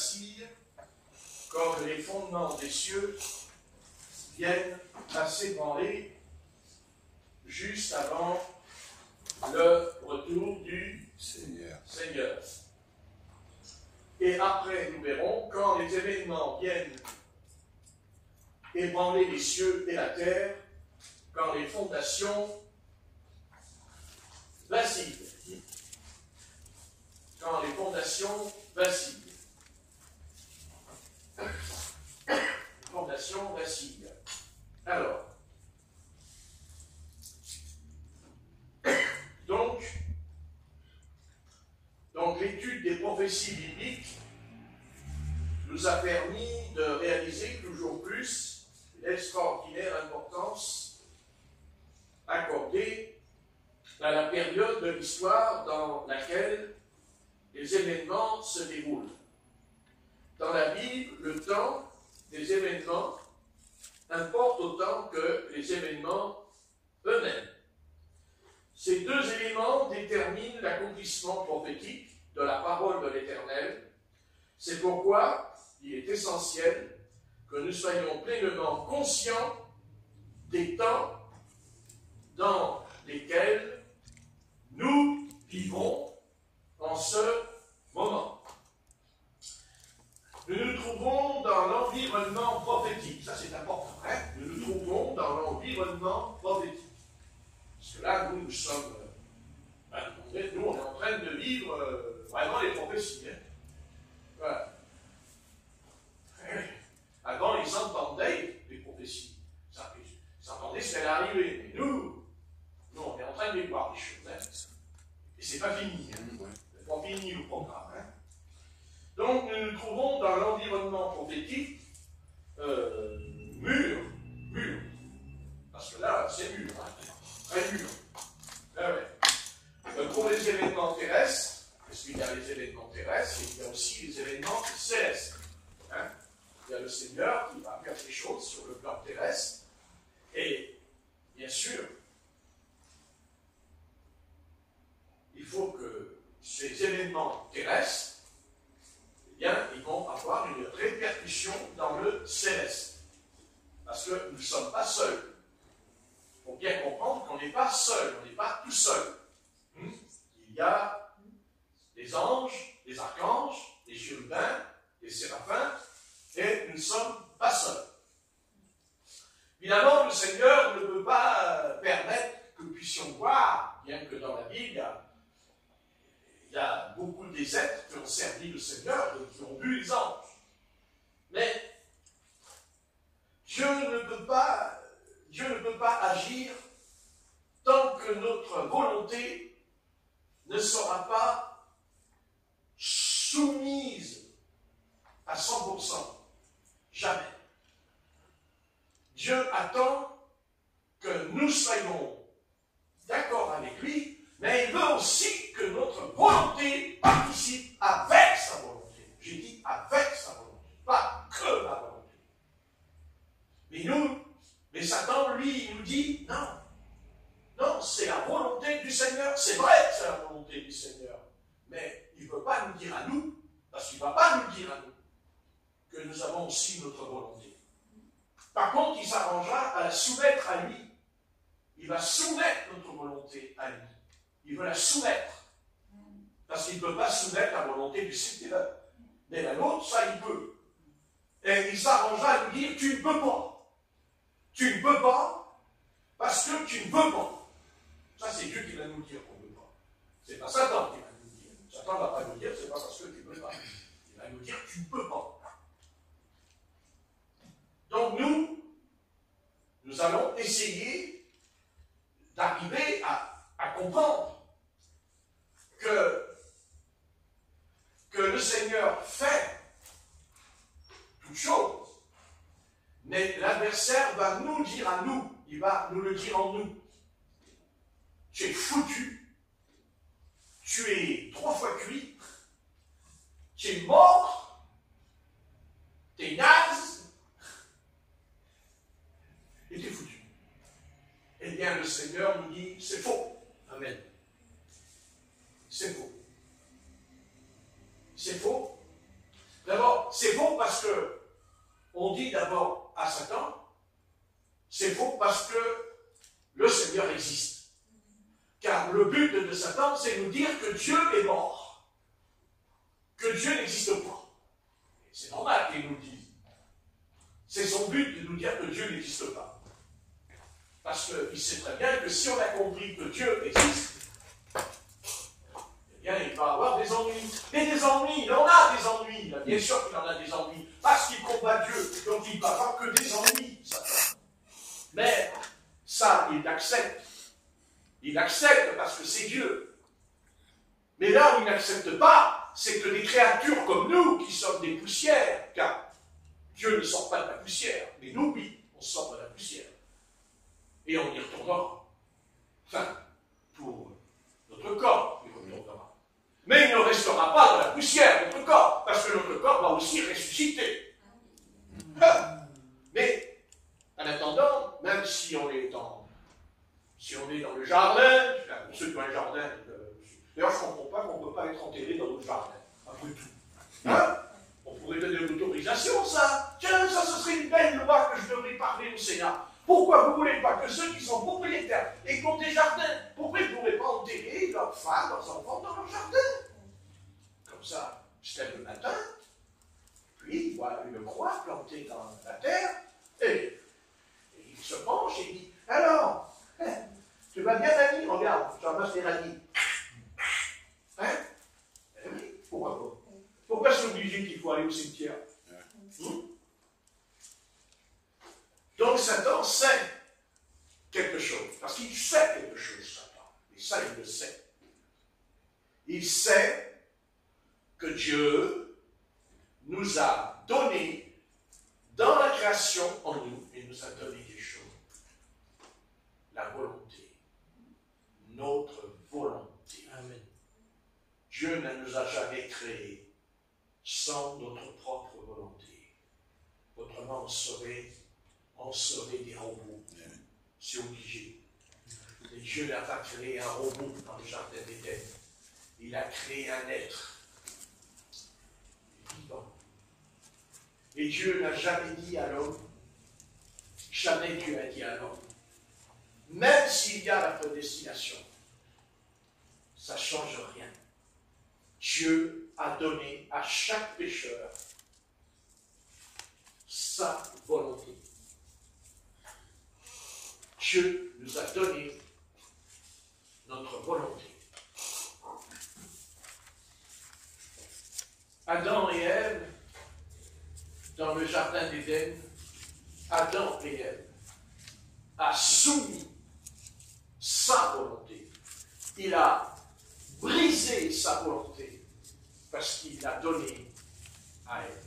vacille, comme les fondements des cieux viennent à s'ébranler juste avant le retour du Seigneur. Et après, nous verrons, quand les événements viennent ébranler les cieux et la terre, quand les fondations vacillent. Quand les fondations vacillent. Les fondations vacillent. Alors, donc l'étude des prophéties bibliques nous a permis de réaliser toujours plus l'extraordinaire importance accordée à la période de l'histoire dans laquelle les événements se déroulent. Dans la Bible, le temps des événements importe autant que les événements eux-mêmes. Ces deux éléments déterminent l'accomplissement prophétique de la parole de l'Éternel. C'est pourquoi il est essentiel que nous soyons pleinement conscients des temps dans lesquels nous vivons en ce moment. Nous nous trouvons dans l'environnement prophétique. Ça, c'est important. Hein? Nous nous trouvons dans l'environnement prophétique. Parce que là, nous sommes... nous, on est en train de vivre vraiment les prophéties. Hein? Voilà. Avant, ils entendaient les prophéties. Ils entendaient ce qu'elle arrivait. Mais nous, on est en train de les voir, les choses. Hein? Et c'est pas fini. Hein? C'est pas fini le programme. Hein? Donc, nous nous trouvons dans l'environnement prophétique mûr. Parce que là, c'est mûr. Hein? Très mûr. Ah ouais. Pour les événements terrestres, parce qu'il y a les événements terrestres et il y a aussi les événements célestes. Hein? Il y a le Seigneur qui va faire des choses sur le plan terrestre. Et, bien sûr, il faut que ces événements terrestres, eh bien, ils vont avoir une répercussion dans le céleste. Parce que nous ne sommes pas seuls. Il faut bien comprendre qu'on n'est pas seul, on n'est pas tout seul. Il y a des anges, des archanges, des chérubins, des séraphins, et nous ne sommes pas seuls. Évidemment, le Seigneur ne peut pas permettre que nous puissions voir, bien que dans la Bible, il y a beaucoup des êtres qui ont servi le Seigneur et qui ont vu les anges. Mais Dieu ne peut pas agir tant que notre volonté ne sera pas soumise à 100%. Jamais. Dieu attend que nous soyons d'accord avec lui, mais il veut aussi que notre volonté participe avec sa volonté. J'ai dit avec sa volonté, pas que la volonté. Mais Satan, lui, il nous dit non. Non, c'est la volonté du Seigneur. C'est vrai que c'est la volonté du Seigneur. Mais il ne veut pas nous dire à nous, parce qu'il ne va pas nous dire à nous, que nous avons aussi notre volonté. Par contre, il s'arrangera à la soumettre à lui. Il va soumettre notre volonté à lui. Il veut la soumettre. Parce qu'il ne peut pas soumettre la volonté du Seigneur. Mais la nôtre, ça, il peut. Et il s'arrangera à nous dire, tu ne peux pas. Tu ne peux pas, parce que tu ne veux pas. Ça, c'est Dieu qui va nous dire qu'on ne veut pas. C'est pas Satan qui va nous dire. Satan ne va pas nous dire, c'est pas parce que tu ne veux pas. Il va nous dire, tu ne peux pas. Donc nous allons essayer d'arriver à comprendre que le Seigneur fait toutes choses, mais l'adversaire va nous dire à nous, il va nous le dire en nous. Tu es foutu, tu es 3 fois cuit, tu es mort, tu es naze, et tu es foutu. Eh bien, le Seigneur nous dit, c'est faux. Amen. C'est faux. C'est faux. D'abord, c'est faux parce que on dit d'abord à Satan, c'est faux parce que le Seigneur existe. Car le but de Satan, c'est nous dire que Dieu est mort, que Dieu n'existe pas. C'est normal qu'il nous le dise. C'est son but de nous dire que Dieu n'existe pas. Parce qu'il sait très bien que si on a compris que Dieu existe, eh bien, il va avoir des ennuis. Mais des ennuis, il en a des ennuis. Là. Bien sûr qu'il en a des ennuis. Parce qu'il combat Dieu, donc il ne va avoir que des ennuis, Satan. Mais ça, il l'accepte. Il accepte parce que c'est Dieu. Mais là où il n'accepte pas, c'est que des créatures comme nous, qui sommes des poussières, car Dieu ne sort pas de la poussière, mais nous, oui, on sort de la poussière. Et on y retournera. Enfin, pour notre corps, il retournera. Mais il ne restera pas dans la poussière, notre corps, parce que notre corps va aussi ressusciter. Mais, en attendant, même si on est dans le jardin, pour ceux qui ont un jardin, d'ailleurs je ne comprends pas qu'on ne peut pas être enterré dans notre jardin, après tout. Hein? On pourrait donner l'autorisation, ça. Tiens, ça, ce serait une belle loi que je devrais parler au Sénat. Pourquoi vous ne voulez pas que ceux qui sont propriétaires et qui ont des jardins, pourquoi ils ne pourraient pas enterrer leurs femmes, leurs enfants dans leur jardin? Comme ça, ils se lèvent le matin, puis ils voient une croix plantée dans la terre, et il se penche et il dit, alors, tu vas bien, Annie? Regarde, je ramasse les radis. Hein? Eh oui, pourquoi pas? Pourquoi c'est obligé qu'il faut aller au cimetière? Donc Satan sait quelque chose, parce qu'il sait quelque chose, Satan. Et ça, il le sait. Il sait que Dieu nous a donné, dans la création en nous, il nous a donné des choses. La volonté. Notre volonté. Amen. Dieu ne nous a jamais créés sans notre propre volonté. Autrement, on serait des robots. C'est obligé. Et Dieu n'a pas créé un robot dans le jardin d'Éden. Il a créé un être vivant. Et Dieu n'a jamais dit à l'homme, jamais Dieu a dit à l'homme, même s'il y a la prédestination, ça ne change rien. Dieu a donné à chaque pécheur sa volonté. Dieu nous a donné notre volonté. Adam et Ève, dans le jardin d'Éden, Adam et Ève a soumis sa volonté. Il a brisé sa volonté parce qu'il l'a donné à Ève.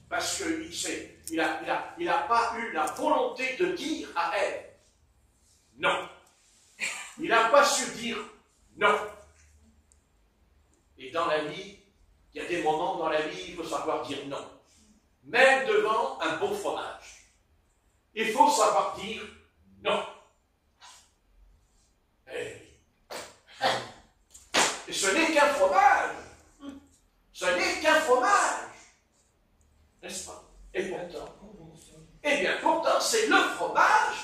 Parce qu'il n'a pas eu la volonté de dire à Ève non. Il n'a pas su dire non. Et dans la vie, il y a des moments dans la vie, il faut savoir dire non. Même devant un bon fromage. Il faut savoir dire non. Et ce n'est qu'un fromage. Ce n'est qu'un fromage. N'est-ce pas? Et bien pourtant, c'est le fromage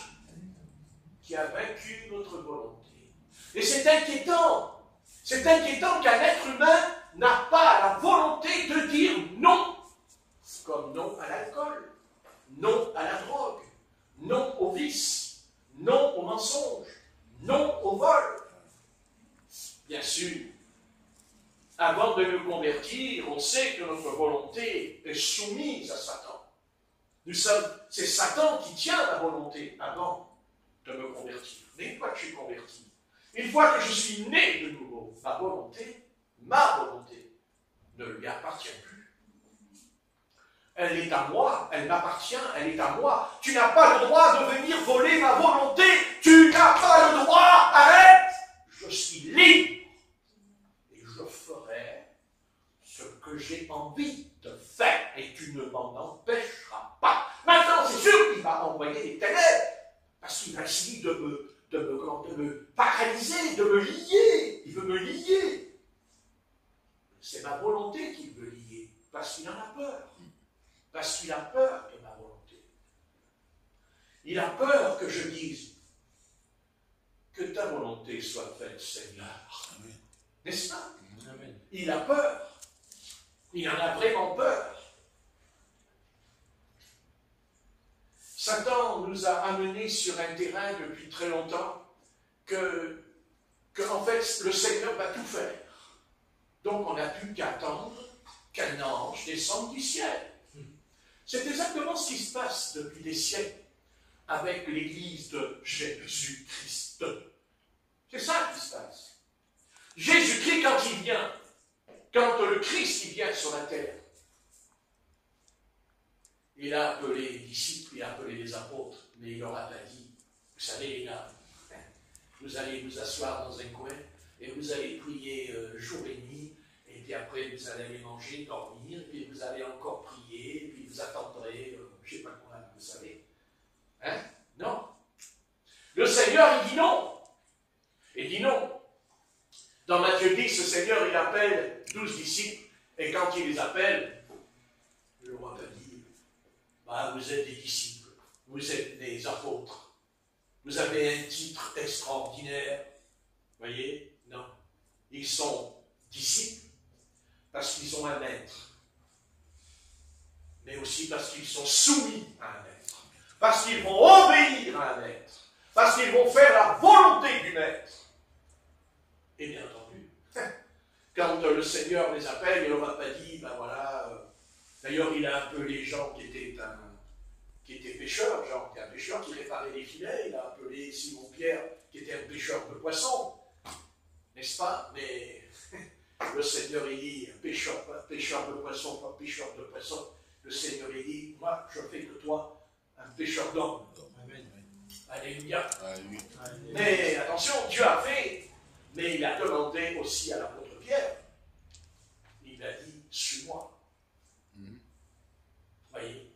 qui a vaincu notre volonté. Et c'est inquiétant. C'est inquiétant qu'un être humain n'a pas la volonté de dire non. Comme non à l'alcool, non à la drogue, non au vice, non au mensonge, non au vol. Bien sûr, avant de nous convertir, on sait que notre volonté est soumise à Satan. C'est Satan qui tient la volonté avant de me convertir. Mais une fois que je suis converti, une fois que je suis né de nouveau, ma volonté ne lui appartient plus. Elle est à moi, elle m'appartient, elle est à moi. Tu n'as pas le droit de venir voler ma volonté. Tu n'as pas le droit, arrête. Je suis libre. Et je ferai ce que j'ai envie de faire. Et tu ne m'en empêcheras pas. Maintenant, c'est sûr qu'il va envoyer des ténèbres. Parce qu'il va essayer de me paralyser, de me lier. Il veut me lier. C'est ma volonté qu'il veut lier. Parce qu'il en a peur. Parce qu'il a peur de ma volonté. Il a peur que je dise que ta volonté soit faite, Seigneur. N'est-ce pas? Amen. Il a peur. Il en a vraiment peur. Satan nous a amenés sur un terrain depuis très longtemps que en fait, le Seigneur va tout faire. Donc, on n'a plus qu'attendre qu'un ange descende du ciel. C'est exactement ce qui se passe depuis des siècles avec l'Église de Jésus-Christ. C'est ça qui se passe. Jésus-Christ, quand il vient, quand le Christ il vient sur la terre, il a appelé les disciples, il a appelé les apôtres, mais il leur a pas dit, vous savez les gars, vous allez vous asseoir dans un coin et vous allez prier jour et nuit, et puis après vous allez aller manger, dormir, et puis vous allez encore prier, et puis vous attendrez, je ne sais pas quoi, vous savez. Hein? Non. Le Seigneur, il dit non. Il dit non. Dans Matthieu 10, le Seigneur, il appelle 12 disciples, et quand il les appelle, le roi va dire, bah, vous êtes des disciples, vous êtes des apôtres. Vous avez un titre extraordinaire. Voyez? Non. Ils sont disciples parce qu'ils ont un maître. Mais aussi parce qu'ils sont soumis à un maître. Parce qu'ils vont obéir à un maître. Parce qu'ils vont faire la volonté du maître. Et bien entendu, quand le Seigneur les appelle, il ne leur a pas dit, ben voilà, d'ailleurs il a appelé les gens qui étaient pêcheurs, genre un pêcheur qui réparait les filets, il a appelé Simon-Pierre qui était un pêcheur de poissons, n'est-ce pas? Mais le Seigneur il dit, pêcheur de poissons, pas pêcheur de poissons, le Seigneur il dit, moi je fais de toi un pêcheur d'hommes. Alléluia. Mais attention, Dieu a fait, mais il a demandé aussi à l'apôtre Pierre, il a dit, suis-moi. Voyez?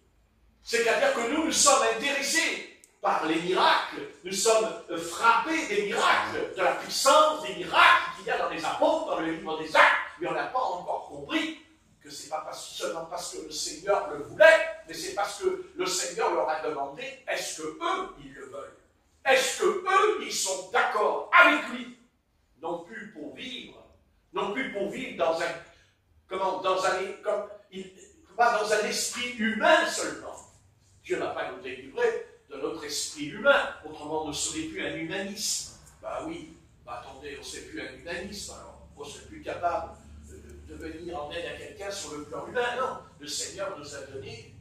C'est-à-dire que nous sommes intéressés par les miracles, nous sommes frappés des miracles, de la puissance des miracles qu'il y a dans les apôtres, dans le livre des Actes, mais on n'a pas encore compris que ce n'est pas seulement parce que le Seigneur le voulait, mais c'est parce que le Seigneur leur a demandé, est-ce que eux, ils le veulent? Est-ce que eux, ils sont d'accord avec lui? Non plus pour vivre dans un esprit humain seulement. Dieu n'a pas nous délivré de notre esprit humain, autrement on ne serait plus un humanisme. Bah oui, bah attendez, on ne serait plus un humanisme, alors on ne serait plus capable de venir en aide à quelqu'un sur le plan humain. Non, le Seigneur nous a donné,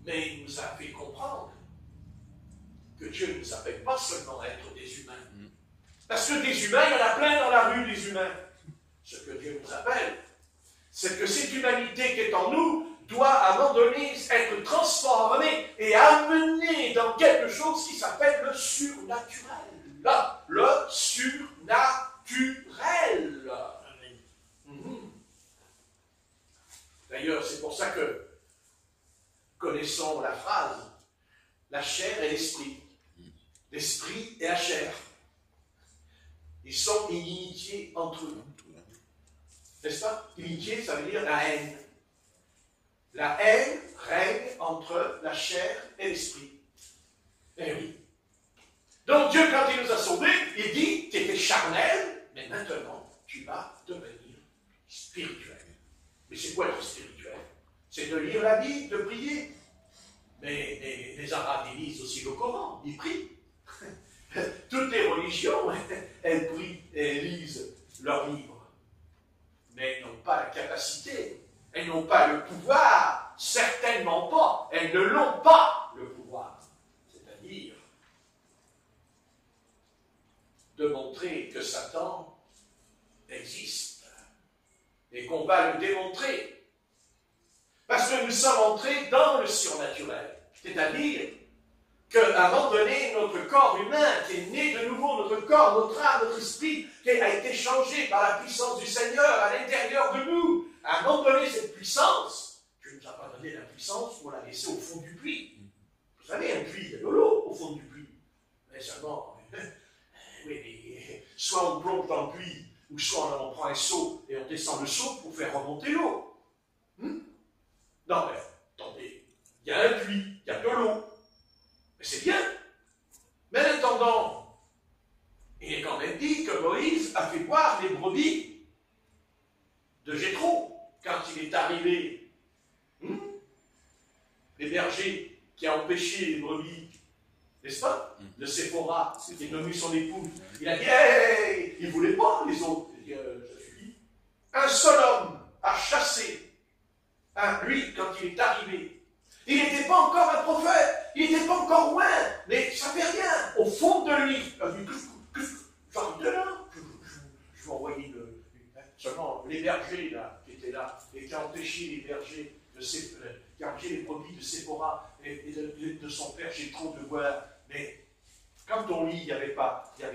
mais il nous a fait comprendre que Dieu ne nous appelle pas seulement à être des humains. Parce que des humains, il y en a plein dans la rue, des humains. Ce que Dieu nous appelle, c'est que cette humanité qui est en nous doit à un moment donné être transformée et amenée dans quelque chose qui s'appelle le surnaturel. Là, le surnaturel. D'ailleurs, c'est pour ça que connaissons la phrase, la chair et l'esprit. L'esprit et la chair. Ils sont inimitiés entre eux. N'est-ce pas? Inimitié, ça veut dire la haine. La haine règne entre la chair et l'esprit. Eh oui. Donc Dieu, quand il nous a sauvés, il dit, tu étais charnel, mais maintenant, tu vas devenir spirituel. Mais c'est quoi être spirituel? C'est de lire la Bible, de prier. Mais les Arabes, ils lisent aussi le Coran, ils prient. Toutes les religions, elles prient et elles lisent leurs livres. Mais elles n'ont pas la capacité, elles n'ont pas le pouvoir, certainement pas, elles ne l'ont pas le pouvoir. C'est-à-dire de montrer que Satan existe et qu'on va le démontrer. Parce que nous sommes entrés dans le surnaturel. C'est-à-dire qu'à un moment donné, notre corps humain qui est né de nouveau, notre corps, notre âme, notre esprit, qui a été changé par la puissance du Seigneur à l'intérieur de nous, à un moment donné, cette puissance, Dieu ne nous a pas donné la puissance pour la laisser au fond du puits. Vous savez, un puits, il y a de l'eau au fond du puits. Mais seulement, oui, soit on plonge dans le puits, ou soit on prend un seau et on descend le seau pour faire remonter l'eau. Non, mais attendez. il y a un puits, il y a de l'eau. Mais c'est bien. Mais en attendant, il est quand même dit que Moïse a fait boire les brebis de Jéthro quand il est arrivé. Les bergers qui a empêché les brebis, n'est-ce pas, de Séphora, qui est devenu son épouse. Il a dit, hey, il ne voulait pas les autres. Il a dit, ça suffit. Un seul homme a chassé, lui, quand il est arrivé. Il n'était pas encore un prophète, il n'était pas encore loin, mais ça ne fait rien. Au fond de lui, il a dit, j'arrive de là, je vais envoyer seulement les bergers là, qui étaient là, et qui ont empêché les bergers qui a empêché les brebis de Séphora et de son père Jéthro de boire. Mais quand on lit, il n'y avait pas qu'un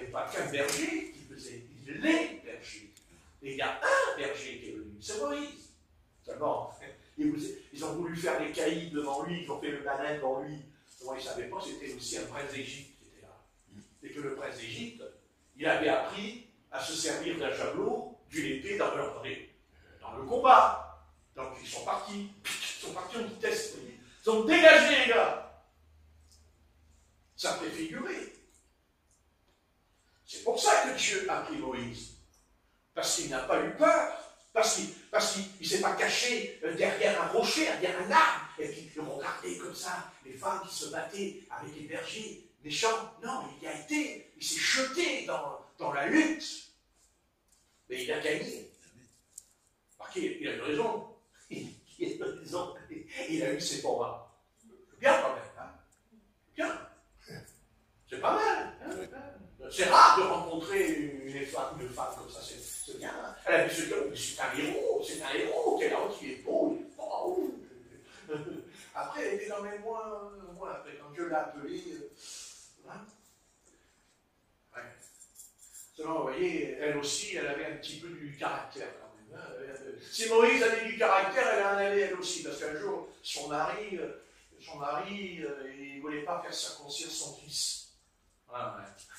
berger qui faisait, les bergers. Et il y a un berger qui est venu, c'est Moïse. Seulement, ils ont voulu faire les caïds devant lui, ils ont fait le malin devant lui. Moi, ils ne savaient pas que c'était aussi un prince d'Égypte qui était là. Et que le prince d'Égypte, il avait appris à se servir d'un javelot, d'une épée dans le combat. Donc ils sont partis en vitesse, vous voyez. Ils ont dégagé les gars. Ça fait figurer. C'est pour ça que Dieu a pris Moïse. Parce qu'il n'a pas eu peur. Parce qu'il ne s'est pas caché derrière un rocher, derrière un arbre, et puis il regardait comme ça les femmes qui se battaient avec les bergers méchants. Non, il s'est jeté dans la lutte. Mais il a gagné. Parce qu'il a eu raison. Il a raison. Il a eu ses combats. Bien quand même. Hein? Bien. C'est pas mal. Hein? C'est rare de rencontrer une femme comme ça. C'est bien. Elle a dit c'est un héros. C'est un héros. Quel héros qui est beau. Il est beau. Après, elle était quand même moins. Après, quand Dieu l'a appelée. Hein? Ouais. Seulement, vous voyez, elle aussi, elle avait un petit peu du caractère. Si Moïse avait du caractère, elle en avait elle aussi, parce qu'un jour, son mari, il ne voulait pas faire circoncire son fils. Voilà,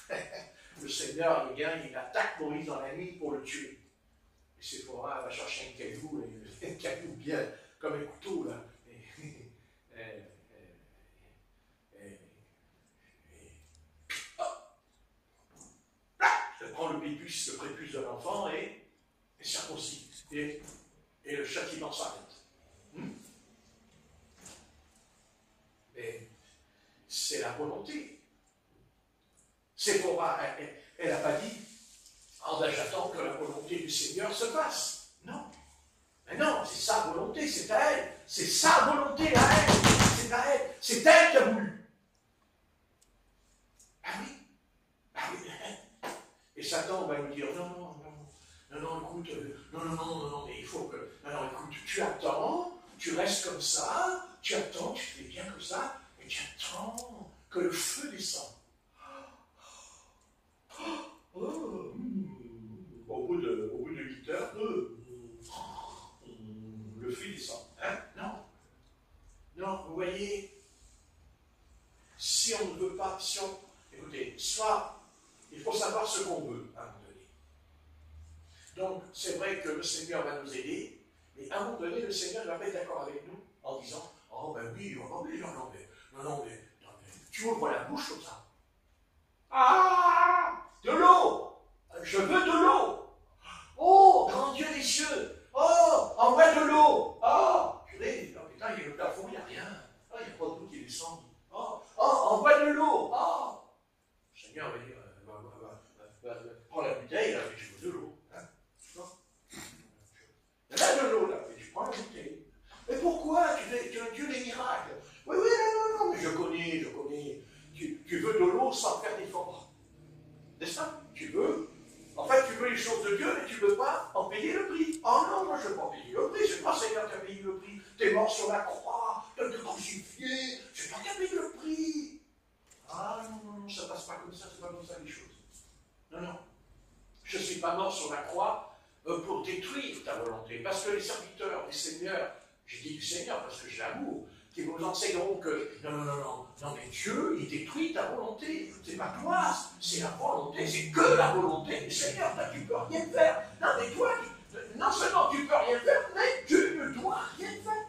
ouais. Le Seigneur, il attaque Moïse dans la nuit pour le tuer. Et Séphora va chercher un caillou bien, comme un couteau, là. Elle prend le prépuce de l'enfant et circoncis. Et le châtiment s'arrête. Mais c'est la volonté. Séphora, elle n'a pas dit, j'attends que la volonté du Seigneur se fasse. Non. Mais non, c'est sa volonté, c'est à elle. C'est sa volonté à elle. C'est à elle. C'est elle qui a voulu. Ah oui. Ah oui. Et Satan va nous dire, non, écoute, non, mais il faut que, non, écoute, tu attends, tu restes comme ça, tu attends, tu fais bien comme ça, et tu attends que le feu descende. Au bout de 8 heures, le feu descend. Hein? Non, vous voyez, si on ne veut pas, écoutez, soit, il faut savoir ce qu'on veut, à un moment donné. Donc, c'est vrai que le Seigneur va nous aider, mais à un moment donné, le Seigneur va pas être d'accord avec nous en disant, oh ben oui, non, mais tu ouvres la bouche comme ça. Ah, de l'eau, je veux de l'eau. Oh, grand Dieu des cieux, oh, envoie de l'eau. Oh, purée, putain, il y a le plafond, il n'y a rien. Oh, il n'y a pas d'eau qui descend. Oh, envoie de l'eau. Oh, le Seigneur va dire, prends la bouteille, là, mais tu veux de l'eau. Hein? Il y a de l'eau, là, mais tu prends la bouteille. Mais pourquoi tu es un Dieu des miracles? Oui, non, mais je connais. Tu veux de l'eau sans faire d'effort. N'est-ce pas? Tu veux les choses de Dieu, mais tu ne veux pas en payer le prix. Oh non, moi je ne veux pas en payer le prix, c'est pas Seigneur qui a payé le prix. Tu es mort sur la croix, tu as été crucifié, c'est toi qui as payé le prix. Ah non, ça ne passe pas comme ça, c'est pas comme ça les choses. Non. Je ne suis pas mort sur la croix pour détruire ta volonté, parce que les serviteurs du Seigneur, j'ai dit du Seigneur parce que j'ai l'amour, qui vous enseigneront que non, mais Dieu, il détruit ta volonté. C'est pas toi, c'est la volonté, c'est que la volonté du Seigneur. Là, tu ne peux rien faire. Non, mais toi, non seulement tu ne peux rien faire, mais tu ne dois rien faire.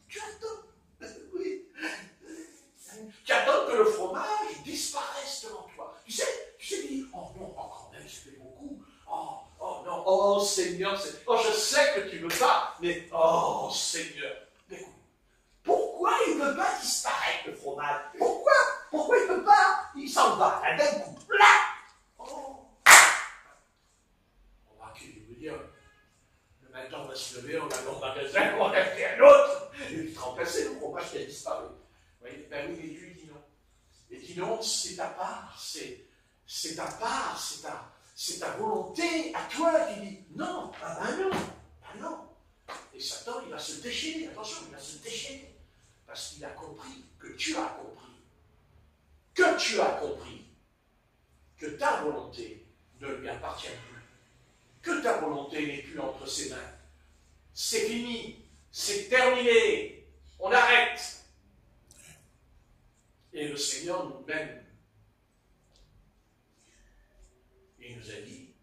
Tu attends. Oui. Seigneur, oh, je sais que tu ne veux pas, mais oh Seigneur. Écoute, pourquoi il ne veut pas disparaître le fromage? Pourquoi il ne veut pas? Il s'en va, là, d'un coup, là. Oh. On va vous dire, le matin on va se lever, on va dans le magasin, on va acheter un autre, et il va remplacer le fromage qui a disparu. Vous voyez, ben oui, mais Dieu dit non. Il dit non, c'est ta part, c'est ta part, c'est ta volonté à toi qui dit non, non, non. Et Satan, il va se déchaîner, attention, il va se déchaîner, parce qu'il a compris que tu as compris que ta volonté ne lui appartient plus, que ta volonté n'est plus entre ses mains. C'est fini, c'est terminé, on arrête. Et le Seigneur nous-mêmes, il nous a dit,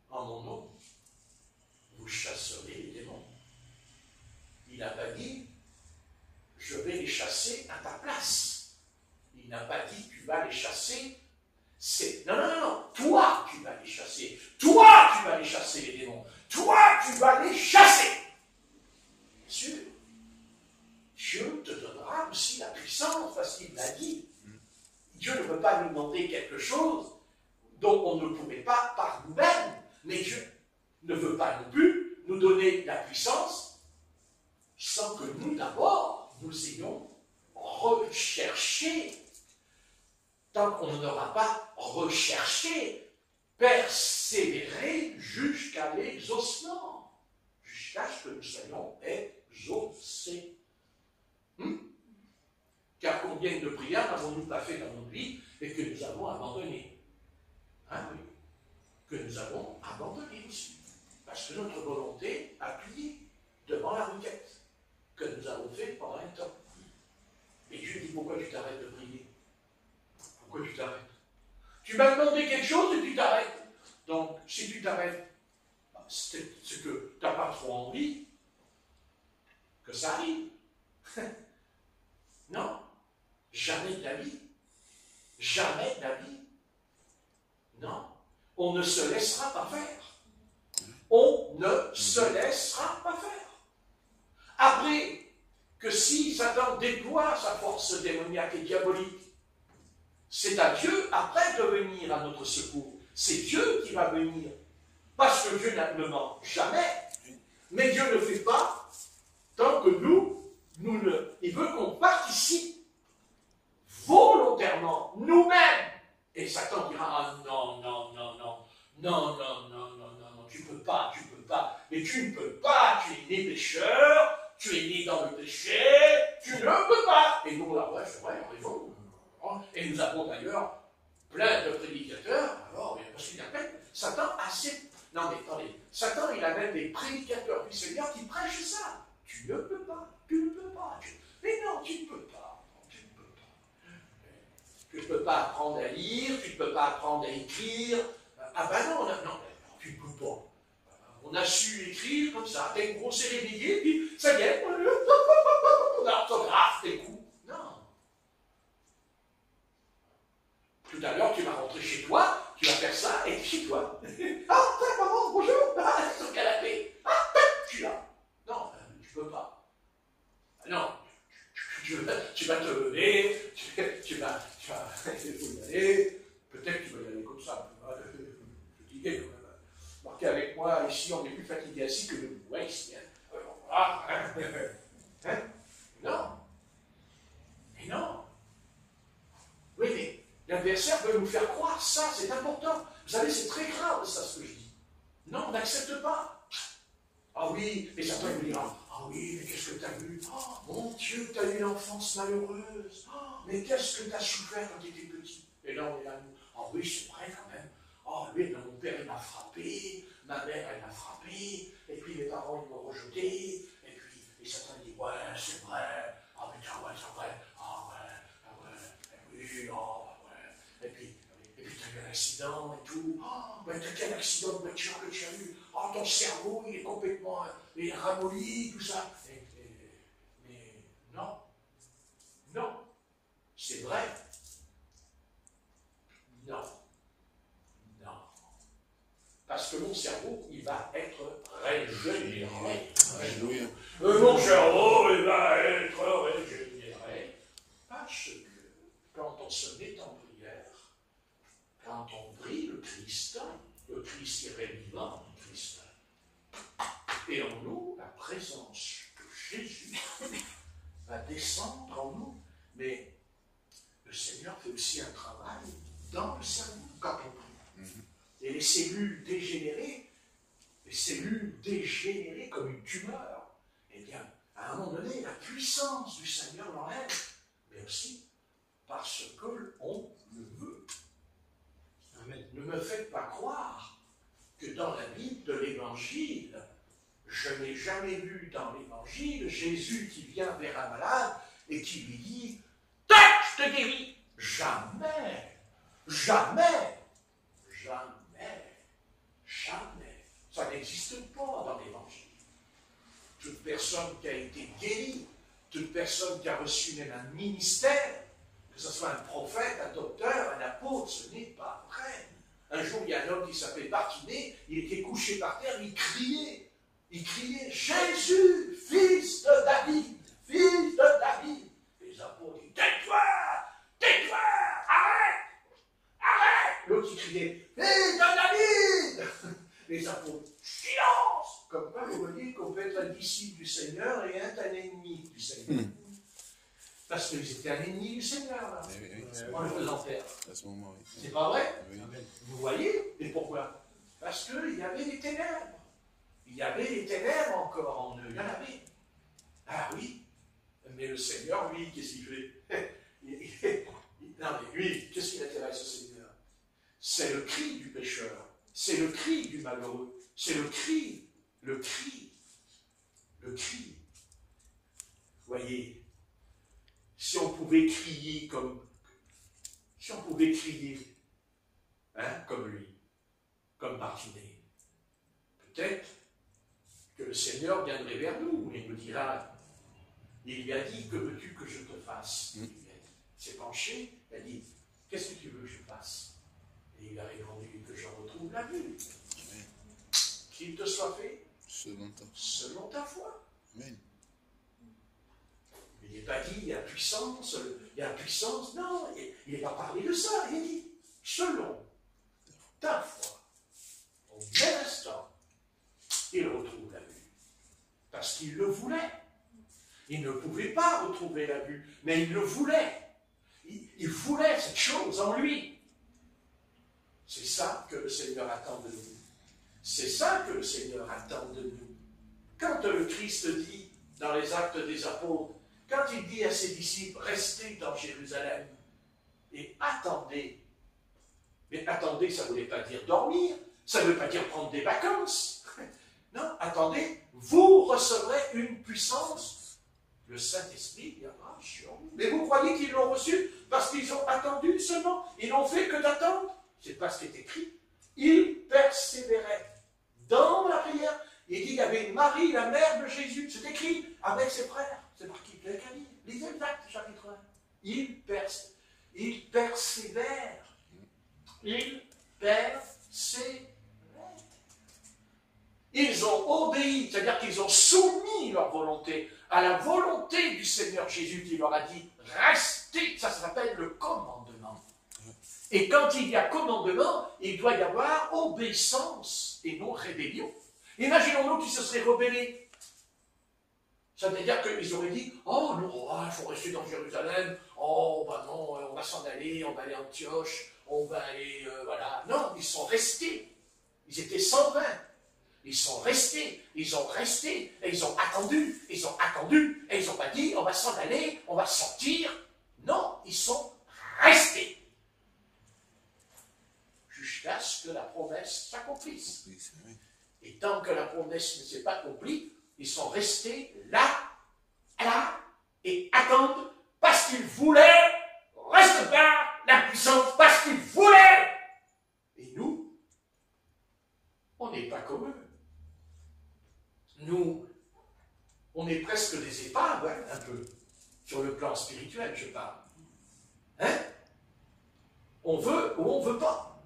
en mon nom, vous chasserez les démons. Il n'a pas dit, je vais les chasser à ta place. Il n'a pas dit, tu vas les chasser. Non, toi tu vas les chasser. Toi tu vas les chasser les démons. Toi tu vas les chasser. Bien sûr, Dieu te donnera aussi la puissance, parce qu'il l'a dit. Dieu ne peut pas nous demander quelque chose dont on ne pourrait pas par nous-mêmes. Mais Dieu ne veut pas non plus nous donner la puissance sans que nous, d'abord, nous ayons recherché. Tant qu'on n'aura pas recherché, persévéré jusqu'à l'exaucement, jusqu'à ce que nous soyons exaucés. Car combien de prières n'avons-nous pas fait dans notre vie et que nous avons abandonné? Ah oui, que nous avons abandonné aussi. Parce que notre volonté a plié devant la requête que nous avons fait pendant un temps. Et Dieu dit, pourquoi tu t'arrêtes de prier? Pourquoi tu t'arrêtes? Tu m'as demandé quelque chose et tu t'arrêtes. Donc, si tu t'arrêtes, c'est que tu n'as pas trop envie que ça arrive. Non, jamais de la vie. Jamais de la vie. Non, on ne se laissera pas faire. On ne se laissera pas faire. Après, que si Satan déploie sa force démoniaque et diabolique, c'est à Dieu après de venir à notre secours. C'est Dieu qui va venir. Parce que Dieu ne ment jamais. Mais Dieu ne fait pas tant que il veut qu'on participe volontairement, nous-mêmes. Et Satan dira, ah non, tu peux pas. Mais tu ne peux pas, tu es né pécheur, tu es né dans le péché, tu ne peux pas. Et nous, là, ouais, c'est vrai, on raison. Et nous avons d'ailleurs plein de prédicateurs, alors, parce qu'il y a plein, Satan assez. Non mais attendez, Satan, il a même des prédicateurs du Seigneur qui prêchent ça. Tu ne peux pas. Mais non, tu ne peux pas. Tu ne peux pas apprendre à lire, tu ne peux pas apprendre à écrire. Ah ben non, tu ne peux pas. On a su écrire comme ça, t'as une grosse réveillée, puis ça y est, on a orthographe des coups. Non. Tout à l'heure, tu vas rentrer chez toi, tu vas faire ça, et chez toi. Ah, maman, bonjour, sur le canapé. Ah, je suis là. Non, tu peux pas. Non, tu vas te lever, tu vas y aller, peut-être que tu vas y aller comme ça. Fatigué quand même. Marquez avec moi, ici, on est plus fatigué assis que debout. Ouais, ici, Non. Mais non. Oui, mais l'adversaire veut nous faire croire ça, c'est important. Vous savez, c'est très grave, ça, ce que je dis. Non, on n'accepte pas. Ah oui, mais certains vous diront, ah oui, mais qu'est-ce que tu as vu? Oh, mon Dieu, tu as eu une enfance malheureuse. Oh, mais qu'est-ce que tu as souffert quand tu étais petit? Et là, on est là, nous. Ah oui, c'est vrai quand même. Oh, lui, mon père, il m'a frappé, ma mère, elle m'a frappé, et puis mes parents, ils m'ont rejeté, et puis, et certains disent, ouais, c'est vrai, ah, mais tiens, ouais, c'est vrai, ah, ouais, oui, oh, ouais, et puis tu as eu un accident et tout, oh, mais quel accident de voiture que tu as eu, oh, ton cerveau, il est complètement, il est ramolli, tout ça, mais non, c'est vrai, non. Parce que mon cerveau, je dirai. Alléluia. Mon cerveau, il va être régénéré. Parce que quand on se met en prière, quand on prie le Christ est vivant, le Christ. Et en nous, la présence de Jésus va descendre en nous. Mais le Seigneur fait aussi un travail dans le cerveau quand on prie. Et les cellules dégénérées comme une tumeur, eh bien, à un moment donné, la puissance du Seigneur l'enlève, mais aussi parce que l'on le veut. Amen. Ne me faites pas croire que dans la Bible de l'Évangile, je n'ai jamais vu dans l'Évangile Jésus qui vient vers un malade et qui lui dit « Tac, je te guéris !» Jamais, jamais, jamais, jamais. Ça n'existe pas dans l'Évangile. Toute personne qui a été guérie, toute personne qui a reçu même un ministère, que ce soit un prophète, un docteur, un apôtre, ce n'est pas vrai. Un jour, il y a un homme qui s'appelait Bartimée, il était couché par terre, il criait, Jésus, fils de David, fils de David. Les apôtres disent, tais-toi, arrête. L'autre qui criait, fils de David. Les apôtres, silence. Comme quoi, vous voyez qu'on peut être un disciple du Seigneur et un ennemi du Seigneur. Parce qu'ils étaient un ennemi du Seigneur, là. En le faisant taire. À ce moment, oui. C'est pas vrai? Oui. Vous voyez? Et pourquoi? Parce qu'il y avait des ténèbres. Il y avait des ténèbres encore en eux. Il y en avait. Ah oui. Mais le Seigneur, lui, qu'est-ce qu'il fait? Non, mais lui, qu'est-ce qu'il intéresse au Seigneur? C'est le cri du pécheur. C'est le cri du malheureux. C'est le cri. Le cri. Voyez, si on pouvait crier comme lui, comme Bartimée, peut-être que le Seigneur viendrait vers nous et nous dira, il lui a dit, que veux-tu que je te fasse? Il s'est penché, il a dit, qu'est-ce que tu veux que je fasse? Et il a répondu, que je retrouve la vue. Qu'il te soit fait selon ta foi. Amen. Il n'est pas dit, il y a puissance, non, il n'est pas parlé de ça, il dit, selon ta foi, au même instant, il retrouve la vue. Parce qu'il le voulait. Il ne pouvait pas retrouver la vue, mais il le voulait. Il voulait cette chose en lui. C'est ça que le Seigneur attend de nous. C'est ça que le Seigneur attend de nous. Quand le Christ dit, dans les Actes des Apôtres, quand il dit à ses disciples, restez dans Jérusalem et attendez. Mais attendez, ça ne voulait pas dire dormir, ça ne veut pas dire prendre des vacances. Non, attendez, vous recevrez une puissance. Le Saint-Esprit viendra sur vous. Mais vous croyez qu'ils l'ont reçu parce qu'ils ont attendu seulement? Ils n'ont fait que d'attendre. C'est pas ce qui est écrit. Ils persévéraient dans la prière. Il dit qu'il y avait Marie, la mère de Jésus. C'est écrit avec ses frères. C'est marqué. Lisez les Actes, chapitre 1. Ils persévèrent. Ils persévèrent. Ils ont obéi, c'est-à-dire qu'ils ont soumis leur volonté à la volonté du Seigneur Jésus qui leur a dit « Restez », ça s'appelle le commandement. Et quand il y a commandement, il doit y avoir obéissance et non rébellion. Imaginons-nous qu'ils se seraient rebellés. Ça veut dire qu'ils auraient dit « Oh non, il faut rester dans Jérusalem, oh ben non, on va s'en aller, on va aller à Antioche, on va aller, voilà. » Non, ils sont restés. Ils étaient 120. Ils sont restés, et ils ont attendu, et ils n'ont pas dit, on va s'en aller, on va sortir. Non, ils sont restés. Jusqu'à ce que la promesse s'accomplisse. Et tant que la promesse ne s'est pas accomplie, ils sont restés là, et attendent, parce qu'ils voulaient recevoir la puissance, parce qu'ils voulaient. Et nous, on n'est pas comme eux. Nous, on est presque des épaves, hein, un peu, sur le plan spirituel, je parle. Hein? On veut ou on ne veut pas.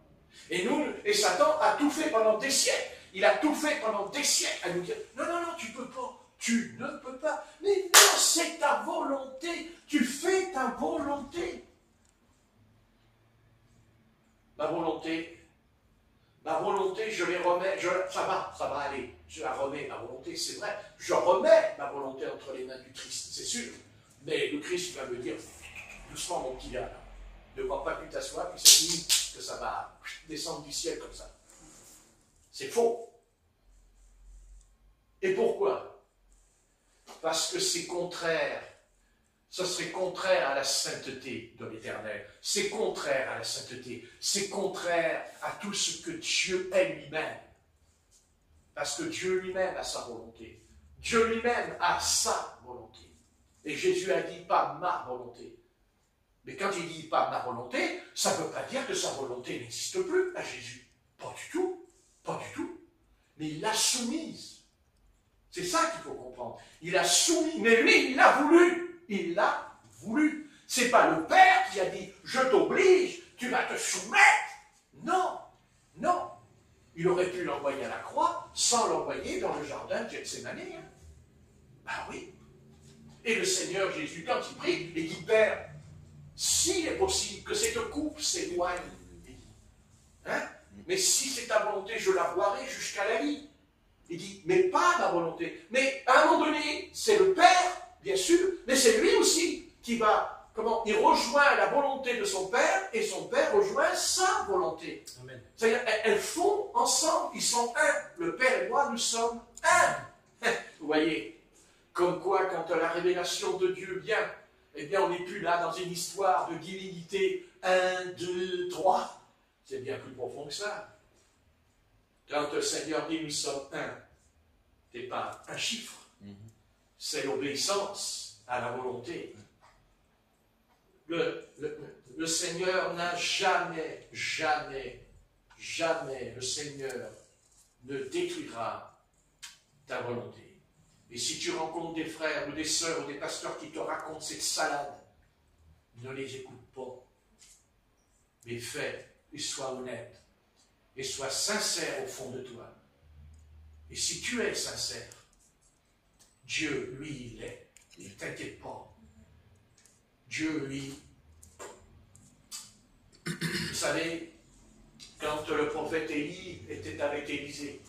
Et Satan a tout fait pendant des siècles. Il a tout fait pendant des siècles à nous dire, non, non, non, tu peux pas. Tu ne peux pas. Mais non, c'est ta volonté. Tu fais ta volonté. Ma volonté, je les remets, ça va aller. Je la remets, ma volonté, c'est vrai. Je remets ma volonté entre les mains du Christ, c'est sûr. Mais le Christ va me dire, doucement mon petit gars, ne crois pas que tu t'assois, puis c'est fini, que ça va descendre du ciel comme ça. C'est faux. Et pourquoi? Parce que c'est contraire. Ce serait contraire à la sainteté de l'Éternel. C'est contraire à la sainteté. C'est contraire à tout ce que Dieu est lui-même. Parce que Dieu lui-même a sa volonté. Dieu lui-même a sa volonté. Et Jésus a dit pas ma volonté. Mais quand il dit pas ma volonté, ça ne veut pas dire que sa volonté n'existe plus à Jésus. Pas du tout. Pas du tout. Mais il l'a soumise. C'est ça qu'il faut comprendre. Il a soumis, mais lui, il l'a voulu. Il l'a voulu. C'est pas le Père qui a dit « je t'oblige, tu vas te soumettre ». Non, non. Il aurait pu l'envoyer à la croix sans l'envoyer dans le jardin de Gethsémane. Hein. Ben oui. Et le Seigneur Jésus, quand il prie, il dit « Père, s'il est possible que cette coupe s'éloigne, hein, mais si c'est ta volonté, je la boirai jusqu'à la vie. » Il dit « mais pas ma volonté ». Mais à un moment donné, c'est le Père, bien sûr, mais c'est lui aussi qui va, il rejoint la volonté de son Père, et son Père rejoint sa volonté. C'est-à-dire, elles font ensemble, ils sont un. Le Père et moi, nous sommes un. Vous voyez, comme quoi, quand la révélation de Dieu vient, eh bien, on n'est plus là dans une histoire de divinité 1, 2, 3. C'est bien plus profond que ça. Quand le Seigneur dit nous sommes un, ce n'est pas un chiffre. C'est l'obéissance à la volonté. Le Seigneur n'a jamais, le Seigneur ne détruira ta volonté. Et si tu rencontres des frères ou des sœurs ou des pasteurs qui te racontent cette salade, ne les écoute pas. Mais fais et sois honnête. Et sois sincère au fond de toi. Et si tu es sincère, Dieu, lui, il est. Ne t'inquiète pas. Dieu, lui. Vous savez, quand le prophète Élie était avec Élisée,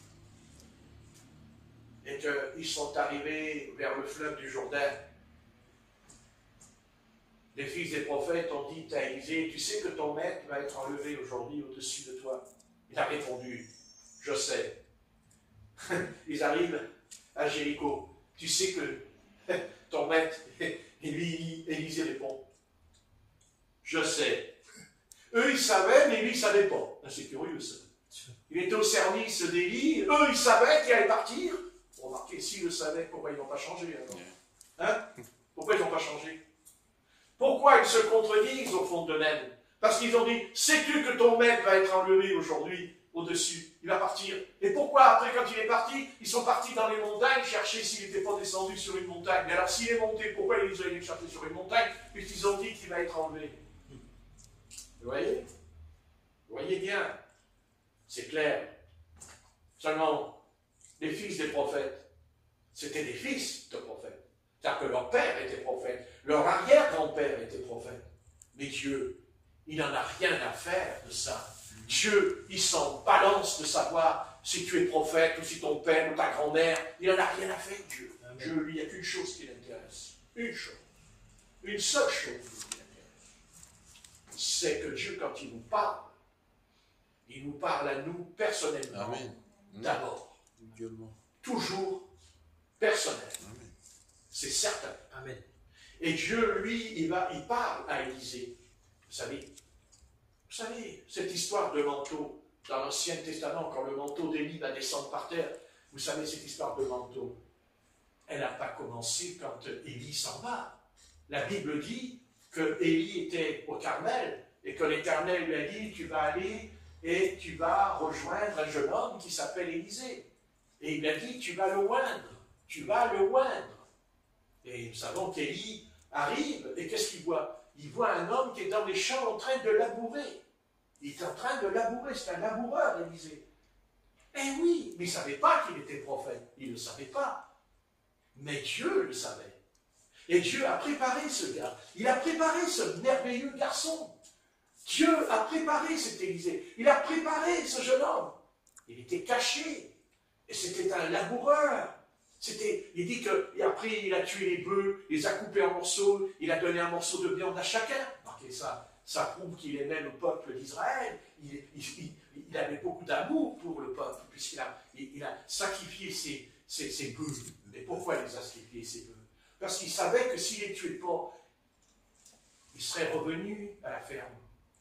et qu'ils sont arrivés vers le fleuve du Jourdain, les fils des prophètes ont dit à Élisée, tu sais que ton maître va être enlevé aujourd'hui au-dessus de toi. Il a répondu, je sais. Ils arrivent à Jéricho. Tu sais que ton maître, et lui, Élisée répond, je sais. Eux, ils savaient, mais lui, il ne savait pas. C'est curieux, ça. Il était au service d'Élie, eux, ils savaient qu'il allait partir. Remarquez, s'ils le savaient, pourquoi ils n'ont pas changé alors? Hein? Pourquoi ils n'ont pas changé? Pourquoi ils se contredisent au fond d'eux-mêmes? Parce qu'ils ont dit, sais-tu que ton maître va être enlevé aujourd'hui au-dessus? Il va partir. Et pourquoi après, quand il est parti, ils sont partis dans les montagnes chercher s'il n'était pas descendu sur une montagne? Mais alors s'il est monté, pourquoi ils ont allé chercher sur une montagne? Puisqu'ils ont dit qu'il va être enlevé. Vous voyez? Vous voyez bien. C'est clair. Seulement, les fils des prophètes, c'était des fils de prophètes. C'est-à-dire que leur père était prophète, leur arrière-grand-père était prophète. Mais Dieu, il n'en a rien à faire de ça. Dieu, il s'en balance de savoir si tu es prophète ou si ton père ou ta grand-mère, il n'en a rien à faire, Dieu. Amen. Dieu, lui, il n'y a qu'une chose qui l'intéresse. Une chose. Une seule chose qui l'intéresse. C'est que Dieu, quand il nous parle à nous personnellement. D'abord. Toujours personnel. Amen. C'est certain. Amen. Et Dieu, lui, il parle à Élisée. Vous savez, cette histoire de manteau, dans l'Ancien Testament, quand le manteau d'Élie va descendre par terre, vous savez, cette histoire de manteau, elle n'a pas commencé quand Élie s'en va. La Bible dit que Élie était au Carmel, et que l'Éternel lui a dit, tu vas aller et tu vas rejoindre un jeune homme qui s'appelle Élisée. Et il lui a dit, tu vas le oindre, tu vas le oindre. Et nous savons qu'Élie arrive, et qu'est-ce qu'il voit? Il voit un homme qui est dans les champs en train de labourer. Il est en train de labourer, c'est un laboureur, Élisée. Eh oui, mais il ne savait pas qu'il était prophète. Il ne le savait pas. Mais Dieu le savait. Et Dieu a préparé ce gars. Il a préparé ce merveilleux garçon. Dieu a préparé cet Élisée. Il a préparé ce jeune homme. Il était caché. Et c'était un laboureur. Il dit qu'après, il a tué les bœufs, il les a coupés en morceaux, il a donné un morceau de viande à chacun. Remarquez ça. Ça prouve qu'il aimait le peuple d'Israël. Il avait beaucoup d'amour pour le peuple, puisqu'il a sacrifié ses bœufs. Mais pourquoi il les a sacrifiés, ces bœufs? Parce qu'il savait que s'il les tuait pas, il serait revenu à la ferme.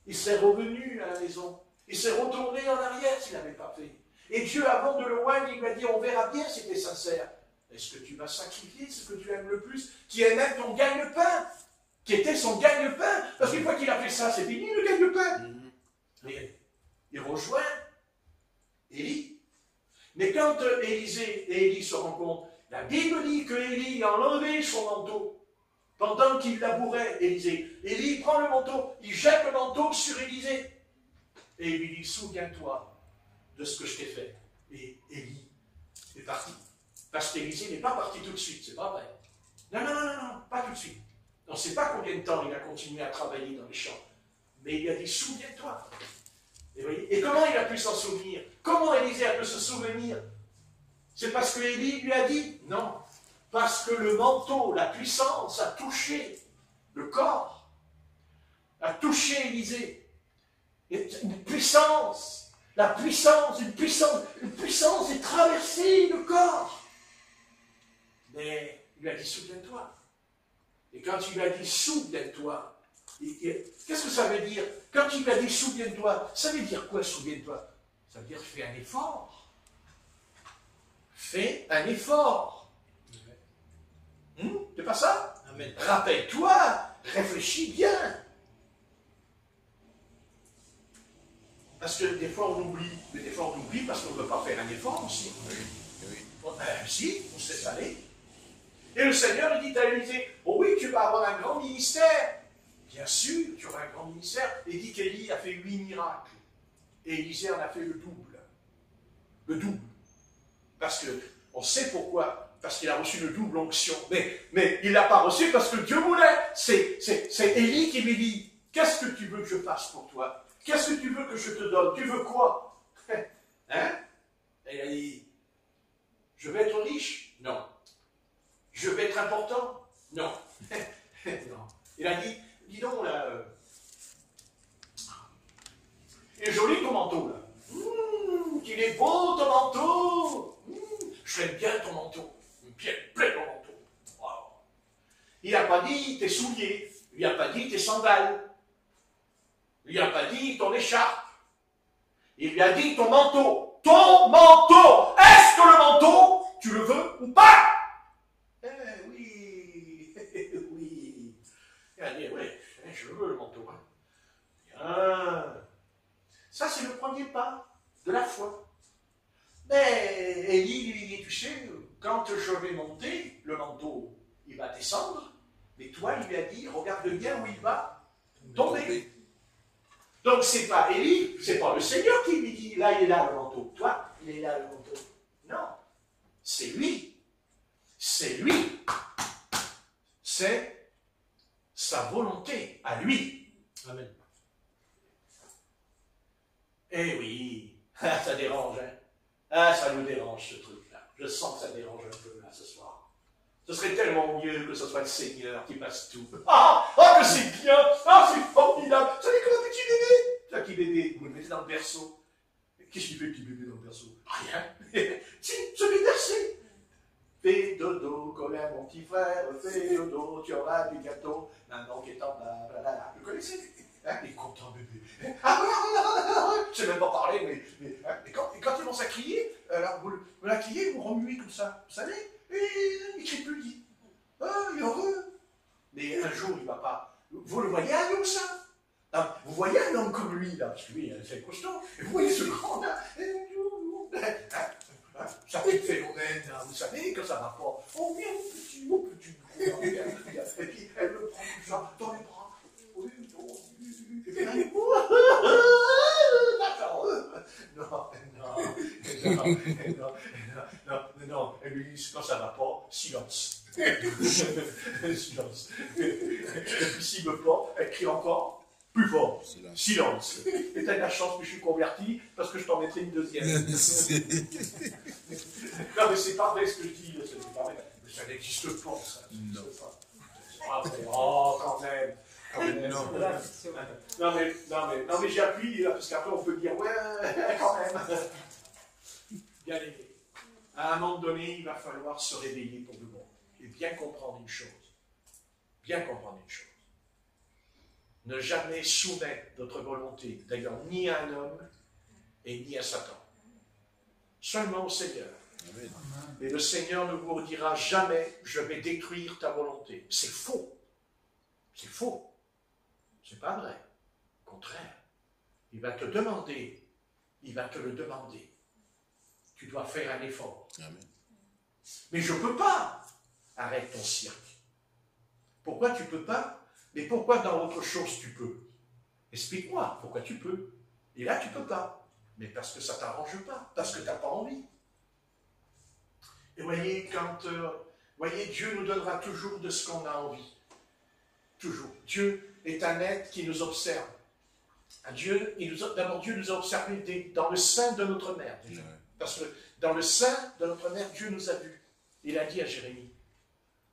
Il serait revenu à la maison. Il serait retourné en arrière s'il n'avait pas fait. Et Dieu, avant de le oindre, il lui a dit, on verra bien si tu es sincère. Est-ce que tu vas sacrifier ce que tu aimes le plus, qui est même ton gagne-pain, qui était son gagne-pain? Parce qu'une fois qu'il a fait ça, c'est fini le gagne-pain. Et il rejoint Élie. Mais quand Élisée et Élie se rencontrent, la Bible dit que Élie a enlevé son manteau pendant qu'il labourait Élisée. Élie prend le manteau, il jette le manteau sur Élisée. Et il lui dit, souviens-toi de ce que je t'ai fait. Et Élie est parti. Parce qu'Élisée n'est pas parti tout de suite, c'est pas vrai. Non, pas tout de suite. On ne sait pas combien de temps il a continué à travailler dans les champs. Mais il lui a dit, souviens-toi. Et comment il a pu s'en souvenir? Comment Élisée a pu se souvenir? C'est parce que Élie lui a dit? Non. Parce que le manteau, la puissance a touché le corps, a touché Élisée. Une puissance, une puissance est traversée le corps. Mais il lui a dit, souviens-toi. Et quand il lui a dit, souviens-toi, qu'est-ce que ça veut dire? Quand il lui a dit, souviens-toi, ça veut dire quoi, souviens-toi? Ça veut dire, fais un effort. Fais un effort. C'est pas ça? Amen. Rappelle-toi, réfléchis bien. Parce que des fois on oublie, mais des fois on oublie parce qu'on ne veut pas faire un effort aussi. Oui. Bon, si, on se laisse aller. Et le Seigneur il dit à Élisée, oh oui, tu vas avoir un grand ministère. Bien sûr, tu auras un grand ministère. Et il dit qu'Élie a fait 8 miracles. Et Élisée en a fait le double. Le double. Parce que, on sait pourquoi. Parce qu'il a reçu le double onction. Mais il ne l'a pas reçu parce que Dieu voulait. C'est Élie qui lui dit, qu'est-ce que tu veux que je fasse pour toi? Qu'est-ce que tu veux que je te donne? Tu veux quoi? Hein? Et il a dit, je vais être riche? Non. Je vais être important? Non. Non. Il a dit, dis donc là, il est joli ton manteau là. Il est beau ton manteau. Je l'aime bien ton manteau. Bien plein ton manteau. Wow. Il n'a pas dit tes souliers. Il n'a pas dit tes sandales. Il n'a pas dit ton écharpe. Il lui a dit ton manteau. Ton manteau. Est-ce que le manteau, tu le veux ou pas? Oui. Oui. Il a dit, oui, je veux le manteau. Bien. Ça, c'est le premier pas de la foi. Mais Élie lui dit, tu sais, quand je vais monter, le manteau, il va descendre. Mais toi, il lui a dit, regarde bien où il va tomber. Donc, c'est pas Élie, c'est pas le Seigneur qui lui dit, là, il est là le manteau. Toi, il est là le manteau. Non, c'est lui. C'est lui. C'est sa volonté à lui. Amen. Eh oui, ça dérange, hein. Ah, ça nous dérange ce truc-là. Je sens que ça dérange un peu là ce soir. Ce serait tellement mieux que ce soit le Seigneur qui passe tout. Que c'est bien. C'est formidable. Vous savez comme un petit bébé. Un petit bébé, vous le mettez dans le berceau. Qu'est-ce qu'il fait le petit bébé dans le berceau? Rien. Si, se lui bercer. Fais dodo, Colin, mon petit frère, fais dodo, tu auras du gâteau. Maman qui est en bas, blablabla. Vous connaissez? Il est content, bébé. Je ne sais même pas parler, mais quand il commence à crier, alors vous la criez, vous remuez comme ça, vous savez, et il ne crie plus, il dit, il est heureux. Mais un jour, il ne va pas. Vous le voyez un homme, ça? Vous voyez un homme comme lui, là, parce que lui, c'est costaud, et vous voyez ce grand-là, ça fait le phénomène, là, vous savez, quand ça va pas. Oh, bien, mon petit, et puis elle le prend comme ça, dans les bras. Non, l'église, quand ça ne va pas, silence. Silence. Et puis s'il ne veut pas, elle crie encore plus fort. Silence. Et t'as de la chance que je suis converti, parce que je t'en mettrai une deuxième. Non, mais c'est pas vrai ce que je dis. C'est pas vrai. Mais ça n'existe pas, ça. Non. C'est pas vrai. Oh, quand même. Non, mais j'appuie, parce qu'après on peut dire, ouais, quand même. Bien aimé. À un moment donné, il va falloir se réveiller pour de bon. Et bien comprendre une chose. Bien comprendre une chose. Ne jamais soumettre notre volonté, d'ailleurs, ni à un homme et ni à Satan. Seulement au Seigneur. Amen. Et le Seigneur ne vous dira jamais, je vais détruire ta volonté. C'est faux. C'est faux. C'est pas vrai. Au contraire. Il va te demander. Il va te le demander. Tu dois faire un effort. Amen. Mais je ne peux pas. Arrête ton cirque. Pourquoi tu ne peux pas? Mais pourquoi dans autre chose tu peux? Explique-moi pourquoi tu peux. Et là tu ne peux pas. Mais parce que ça ne t'arrange pas. Parce que tu n'as pas envie. Et voyez, voyez, Dieu nous donnera toujours de ce qu'on a envie. Toujours. Dieu est un être qui nous observe. D'abord, Dieu nous a observés dans le sein de notre mère. Déjà. Parce que dans le sein de notre mère, Dieu nous a vus. Il a dit à Jérémie,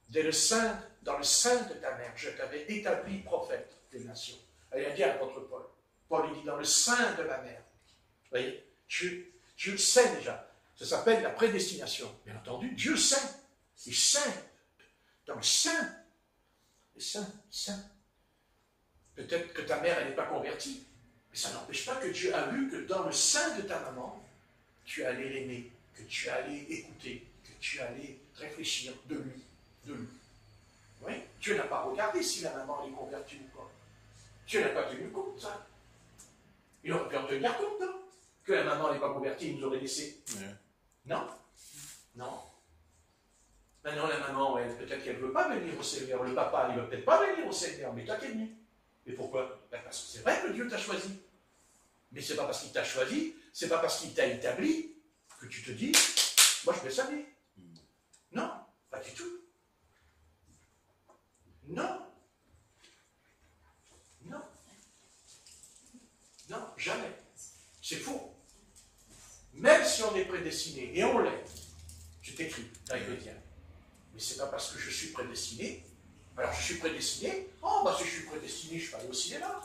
dans le sein de ta mère, je t'avais établi prophète des nations. Il a dit à l'apôtre Paul. Paul, il dit, dans le sein de ma mère. Vous voyez, Dieu sait déjà. Ça s'appelle la prédestination. Bien entendu, Dieu sait. Il sait. Dans le sein. Le sein. Peut-être que ta mère, elle n'est pas convertie. Mais ça n'empêche pas que Dieu a vu que dans le sein de ta maman, tu allais l'aimer, que tu allais écouter, que tu allais réfléchir de lui. Oui, Dieu n'a pas regardé si la maman est convertie ou pas. Dieu n'a pas tenu compte de ça. Il aurait pu en tenir compte, non? Que la maman n'est pas convertie, il nous aurait laissé. Ouais. Non. Maintenant, la maman, elle, peut-être qu'elle ne veut pas venir au Seigneur. Le papa, il ne veut peut-être pas venir au Seigneur, mais toi, t'es venu. Et pourquoi? Parce que c'est vrai que Dieu t'a choisi. Mais ce n'est pas parce qu'il t'a choisi, c'est pas parce qu'il t'a établi que tu te dis, moi je vais savoir. Non, pas du tout. Non, jamais. C'est faux. Même si on est prédestiné, et on l'est, je t'écris dans les Chrétiens, mais c'est pas parce que je suis prédestiné, alors je suis prédestiné, si je suis prédestiné, je peux aller au cinéma.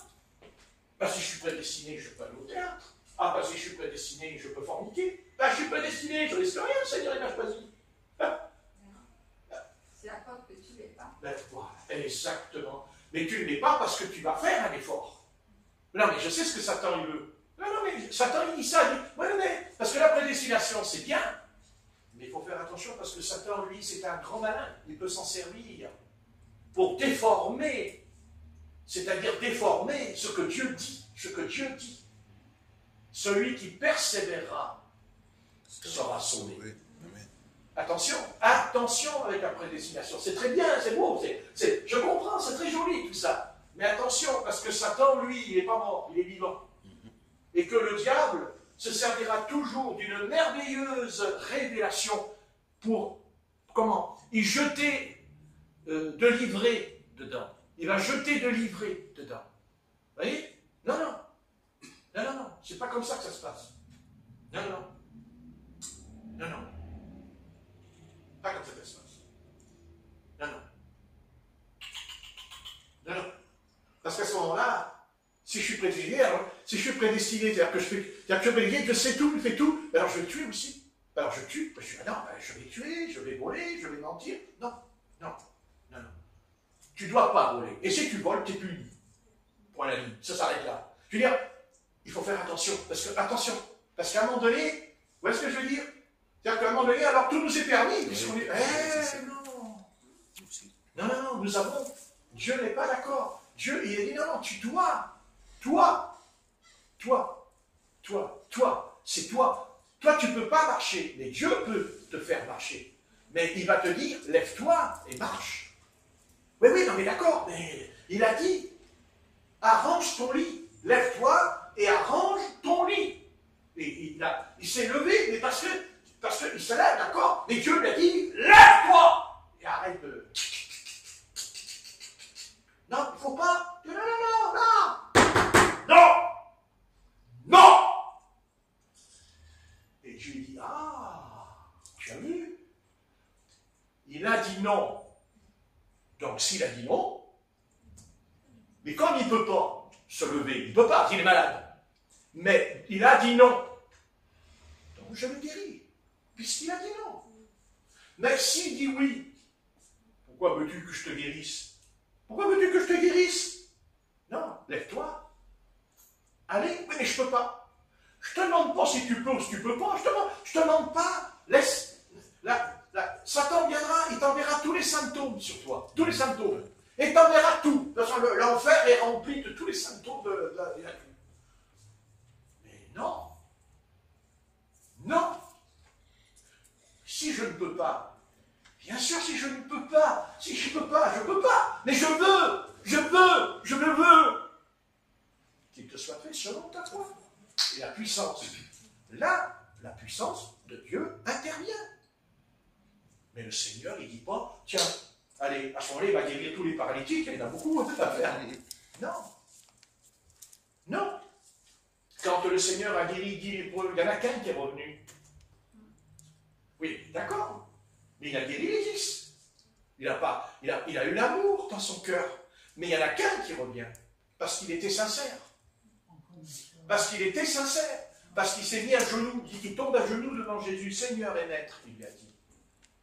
Si je suis prédestiné, je peux aller au théâtre. Si je suis prédestiné, je peux forniquer. Je suis prédestiné, je risque rien, le Seigneur m'a choisi. C'est la preuve que tu ne l'es pas. Voilà, exactement. Mais tu ne l'es pas parce que tu vas faire un effort. Non, mais je sais ce que Satan il veut. Non, mais Satan il dit ça. Il dit, mais parce que la prédestination, c'est bien. Mais il faut faire attention parce que Satan, lui, c'est un grand malin. Il peut s'en servir pour déformer. C'est-à-dire déformer ce que Dieu dit. Celui qui persévérera sera sauvé. Attention avec la prédestination. C'est très bien, c'est beau, je comprends, c'est très joli tout ça. Mais attention, parce que Satan, lui, il n'est pas mort, il est vivant. Et que le diable se servira toujours d'une merveilleuse révélation pour, y jeter de l'ivraie dedans. Il va jeter de l'ivraie dedans. Vous voyez? Non. C'est pas comme ça que ça se passe. Non. Pas comme ça que ça se passe. Non. Parce qu'à ce moment-là, si je suis prédestiné, c'est-à-dire que je prédestiné, je sais tout, je fais tout, alors je vais tuer aussi. Alors je tue, je vais tuer, je vais voler, je vais mentir. Non. Tu ne dois pas voler. Et si tu voles, tu es puni. Point la ligne. Ça s'arrête là. Je veux dire, il faut faire attention. Parce qu'à un moment donné, vous voyez ce que je veux dire? C'est-à-dire qu'à un moment donné, alors tout nous est permis. Puisqu'on dit, non, nous avons. Dieu n'est pas d'accord. Dieu, il a dit, non, tu dois. C'est toi. Toi, tu ne peux pas marcher, mais Dieu peut te faire marcher. Mais il va te dire, lève-toi et marche. Oui, non, mais d'accord, mais il a dit, arrange ton lit, lève-toi et arrange ton lit. Et il s'est levé, mais parce Parce qu'il se lève, d'accord? Mais Dieu lui a dit, lève-toi! Et arrête de... Non, il ne faut pas. Non, non, non, non! Non! Non! Et Dieu lui dit, ah, tu as vu? Il a dit non. Donc s'il a dit non, mais comme il ne peut pas se lever, il ne peut pas, il est malade. Mais il a dit non. Donc je le guéris, puisqu'il a dit non. Mais s'il dit oui, pourquoi veux-tu que je te guérisse? Pourquoi veux-tu que je te guérisse? Non, lève-toi. Allez, oui, mais je ne peux pas. Je ne te demande pas si tu peux ou si tu ne peux pas. Je te demande pas. Laisse. Satan viendra, il t'enverra tous les symptômes sur toi. Tous les symptômes. Et il t'enverra tout. Parce que l'enfer est rempli de tous les symptômes de la vie. Mais non. Non. Si je ne peux pas. Bien sûr, si je ne peux pas. Si je ne peux pas, je ne peux pas. Mais je veux. Je veux. Je le veux. Qu'il te soit fait selon ta foi. Et la puissance. Là, la puissance de Dieu intervient. Mais le Seigneur, il ne dit pas, tiens, allez, à ce moment-là, il va guérir tous les paralytiques, il y en a beaucoup à faire. Non. Non. Quand le Seigneur a guéri 10 lépreux, il n'y en a qu'un qui est revenu. Oui, d'accord. Mais il a guéri les 10. Il a eu l'amour dans son cœur. Mais il n'y en a qu'un qui revient. Parce qu'il était sincère. Parce qu'il était sincère. Parce qu'il s'est mis à genoux. Il tombe à genoux devant Jésus. Seigneur et Maître, il lui a dit.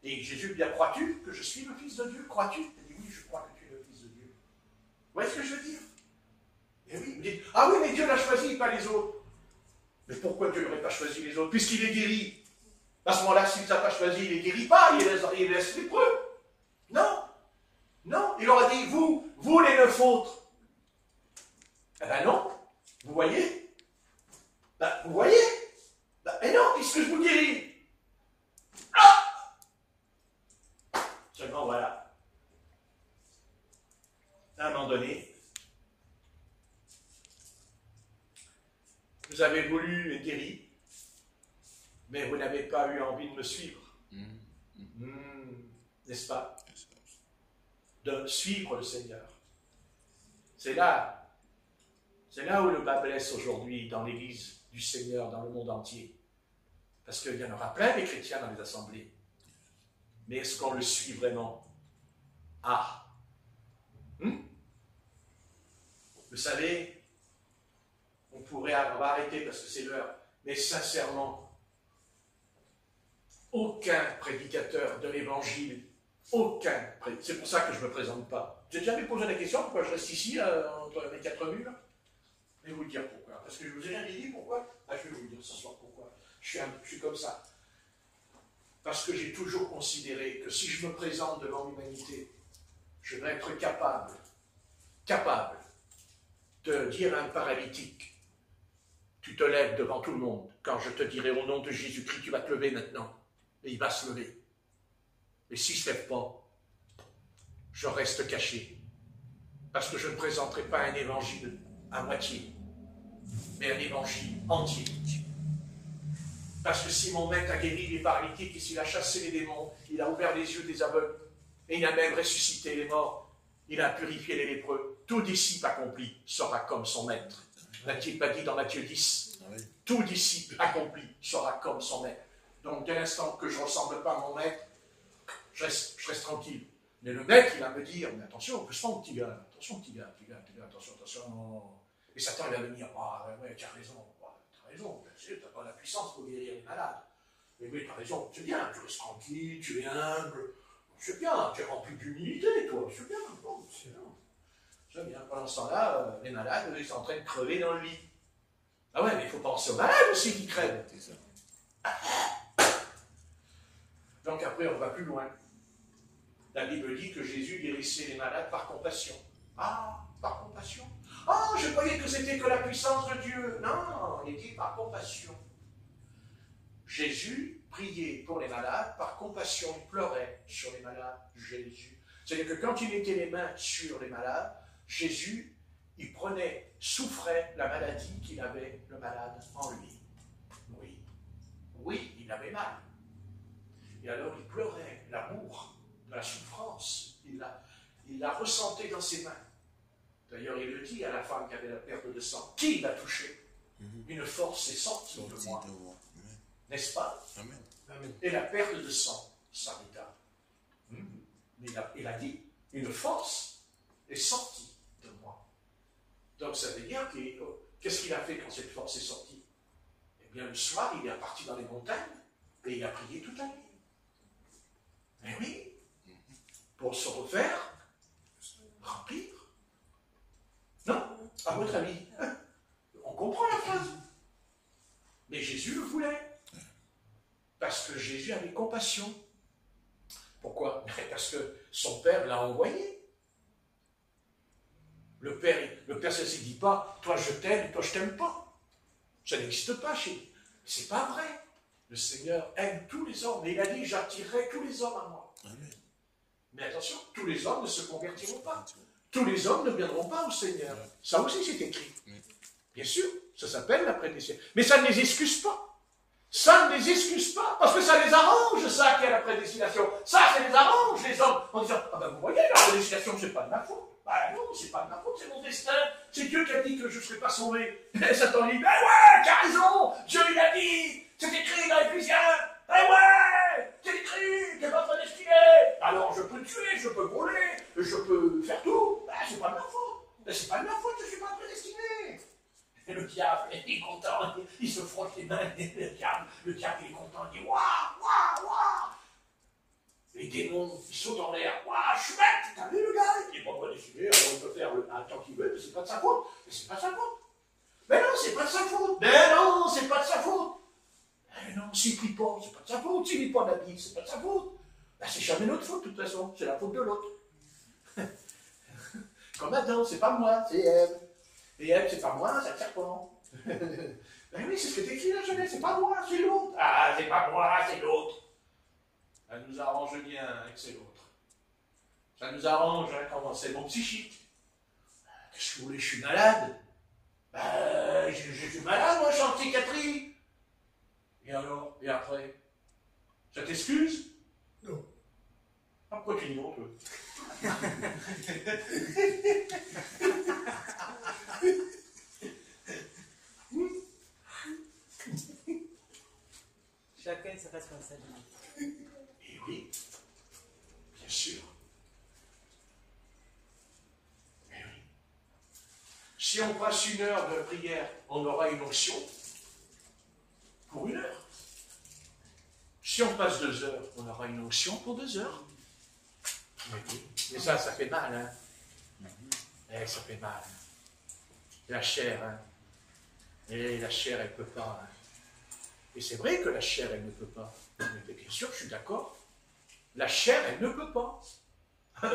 Et Jésus lui dit, crois-tu que je suis le Fils de Dieu? Crois-tu? Il dit, oui, je crois que tu es le Fils de Dieu. Vous voyez ce que je veux dire? Et oui, vous dites, ah oui, mais Dieu l'a choisi, pas les autres. Mais pourquoi Dieu n'aurait pas choisi les autres? Puisqu'il est guéri. À ce moment-là, s'il ne les a pas choisis, il ne les guérit pas, il laisse les preuves. Non. Non. Il leur a dit, vous les 9 autres. Eh ben non. Vous voyez? Ben, vous voyez? Ben, mais non, puisque je vous guéris. Ah! Seulement, voilà. À un moment donné, vous avez voulu être guéri, mais vous n'avez pas eu envie de me suivre. N'est-ce pas? De suivre le Seigneur. C'est là où le bas blesse aujourd'hui dans l'Église du Seigneur, dans le monde entier. Parce qu'il y en aura plein des chrétiens dans les assemblées. Mais est-ce qu'on le suit vraiment? Ah! Vous savez, on pourrait arrêter parce que c'est l'heure, mais sincèrement, aucun prédicateur de l'Évangile, c'est pour ça que je ne me présente pas. J'ai jamais posé la question pourquoi je reste ici, entre les 4 murs. Je vais vous dire pourquoi. Parce que je vous ai rien dit pourquoi. Je vais vous dire ce soir pourquoi. Je suis comme ça. Parce que j'ai toujours considéré que si je me présente devant l'humanité, je vais être capable de dire à un paralytique, tu te lèves devant tout le monde, quand je te dirai au nom de Jésus-Christ, tu vas te lever maintenant. Et il va se lever. Et s'il ne se lève pas, je reste caché. Parce que je ne présenterai pas un évangile à moitié, mais un évangile entier. Parce que si mon maître a guéri les paralytiques, et s'il a chassé les démons, il a ouvert les yeux des aveugles, et il a même ressuscité les morts, il a purifié les lépreux, tout disciple accompli sera comme son maître. N'a-t-il pas dit dans Matthieu 10? Oui. Tout disciple accompli sera comme son maître. Donc dès l'instant que je ne ressemble pas à mon maître, je reste tranquille. Mais le maître, il va me dire, mais attention, doucement petit gars, attention petit gars, attention. Et Satan, il va venir, ouais, tu as raison, tu n'as pas la puissance pour guérir les malades. Mais oui, tu as raison, c'est bien, tu restes tranquille, tu es humble, c'est bien, tu es rempli d'humilité, toi, c'est bien, bon, c'est bien. C'est bien. Pendant ce temps-là, les malades, ils sont en train de crever dans le lit. Ah ouais, mais il faut penser aux malades aussi qui crèvent. C'est ça. Donc après, on va plus loin. La Bible dit que Jésus guérissait les malades par compassion. Ah, par compassion. Ah, je croyais que c'était que la puissance de Dieu. Non, il dit par compassion. Jésus priait pour les malades par compassion. Il pleurait sur les malades. Jésus. C'est-à-dire que quand il mettait les mains sur les malades, Jésus, il souffrait la maladie qu'il avait, le malade, en lui. Oui, il avait mal. Et alors il pleurait l'amour de la souffrance. Il la ressentait dans ses mains. D'ailleurs, il le dit à la femme qui avait la perte de sang. Qui l'a touché? Une force est sortie de moi. N'est-ce pas? Amen. Et la perte de sang s'arrêta. Mais il a dit, une force est sortie de moi. Donc ça veut dire qu'est-ce qu'il a fait quand cette force est sortie? Eh bien, le soir, il est parti dans les montagnes et il a prié toute la nuit. Mais oui, pour se refaire remplir. Non? À votre avis, on comprend la phrase. Mais Jésus le voulait. Parce que Jésus avait compassion. Pourquoi? Parce que son Père l'a envoyé. Le Père ne se dit pas, toi je t'aime, toi je t'aime pas. Ça n'existe pas chez lui. C'est pas vrai. Le Seigneur aime tous les hommes. Et il a dit, j'attirerai tous les hommes à moi. Amen. Mais attention, tous les hommes ne se convertiront pas. Tous les hommes ne viendront pas au Seigneur. Ça aussi c'est écrit. Bien sûr, ça s'appelle la prédestination. Mais ça ne les excuse pas. Ça ne les excuse pas, parce que ça les arrange, ça, qu'il y a la prédestination. Ça les arrange, les hommes, en disant, ah ben vous voyez, la prédestination, c'est pas de ma faute. Ben non, c'est pas de ma faute, c'est mon destin. C'est Dieu qui a dit que je ne serais pas sauvé. Et Satan dit, ben ouais, t'as raison, Dieu il a dit, c'est écrit dans Éphésiens. Ben ouais, c'est écrit, t'es pas prédestiné. Alors je peux tuer, je peux brûler, je peux faire tout. Ben c'est pas de ma faute. Ben c'est pas de ma faute, je ne suis pas prédestiné. Et le diable, il est content, il se frotte les mains, le diable, il est content, il dit waouh, waouh, waouh. Les démons, ils sautent en l'air, waouh, chouette, t'as vu le gars? Il n'est pas prédestiné, alors il peut faire le temps qu'il veut, mais c'est pas de sa faute. Mais c'est pas de sa faute. Mais non, c'est pas de sa faute. Mais non, c'est pas de sa faute. Mais non, s'il prie pas, c'est pas de sa faute. S'il lit pas la Bible, c'est pas de sa faute. Ben, c'est jamais notre faute, de toute façon, c'est la faute de l'autre. Comme Adam, c'est pas moi, c'est Ève. Et Ève, c'est pas moi, c'est le serpent. Ben oui, c'est ce que t'écris là, Genèse, c'est pas moi, c'est l'autre. Ah, c'est pas moi, c'est l'autre. Ça nous arrange bien hein, que c'est l'autre. Ça nous arrange hein, quand c'est mon psychique. Qu'est-ce que vous voulez, je suis malade. Ben, je suis malade, moi, je suis en psychiatrie. Et alors, et après? Ça t'excuse? Non. Ah, pourquoi tu dis non, toi? Chacun sa responsabilité. Et oui, bien sûr. Mais oui. Si on passe 1 heure de prière, on aura une onction pour 1 heure. Si on passe 2 heures, on aura une onction pour 2 heures. Mais oui. Et ça fait mal, hein. Eh, ça fait mal. La chair, hein. Et la chair, elle ne peut pas. Hein. Et c'est vrai que la chair, elle ne peut pas. Mais bien sûr, je suis d'accord. La chair, elle ne peut pas.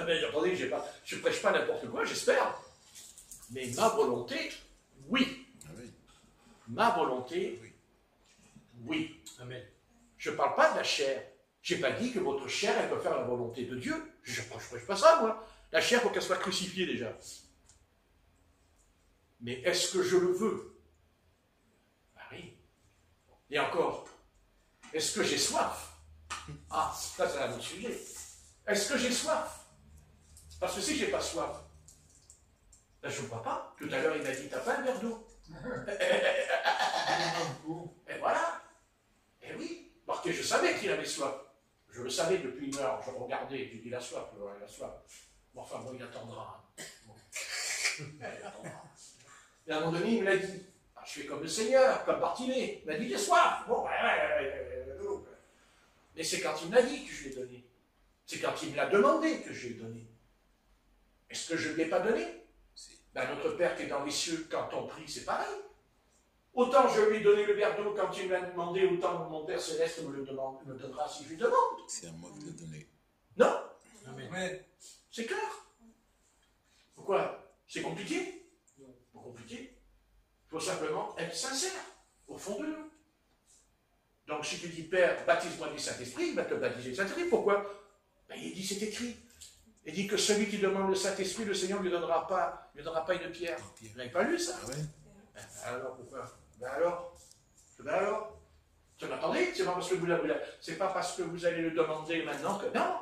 Mais attendez, je ne prêche pas n'importe quoi, j'espère. Mais ma volonté, oui. Ma volonté, oui. Amen. Je ne parle pas de la chair. Je n'ai pas dit que votre chair, elle peut faire la volonté de Dieu. Je ne prêche pas ça, moi. La chair, il faut qu'elle soit crucifiée déjà. Mais est-ce que je le veux? Ben oui. Et encore, est-ce que j'ai soif? Ah, ça c'est un autre sujet. Est-ce que j'ai soif? Parce que si je n'ai pas soif, ben je ne bois pas. Tout à l'heure, il m'a dit, t'as pas un verre d'eau? Et voilà. Et oui, parce que je savais qu'il avait soif. Je le savais depuis 1 heure. Je regardais, j'ai dit, il a soif, il a soif. Bon, enfin, bon, il attendra. Bon. Il attendra. Et à un moment donné, il me l'a dit. Ah, je fais comme le Seigneur, comme Bartimée. Il m'a dit, j'ai soif. Bon, mais c'est quand il me l'a dit que je l'ai donné. C'est quand il me l'a demandé que je l'ai donné. Est-ce que je ne lui ai pas donné? Ben, notre Père qui est dans les cieux, quand on prie, c'est pareil. Autant je lui ai donné le verre d'eau quand il me l'a demandé, autant mon Père Céleste me le donnera si je lui demande. C'est à moi de le donner. Non? Amen. C'est clair. Pourquoi? C'est compliqué? Pas compliqué. Il faut simplement être sincère, au fond de nous. Donc si tu dis, Père, baptise-moi du Saint-Esprit, il va te baptiser du Saint-Esprit. Pourquoi? Ben, il dit, c'est écrit. Il dit que celui qui demande le Saint-Esprit, le Seigneur ne lui donnera pas une pierre. Vous n'avez pas lu ça? Ah ouais? Ben alors, pourquoi? Ben alors? Vous m'entendez? C'est pas parce que vous allez le demander maintenant que non.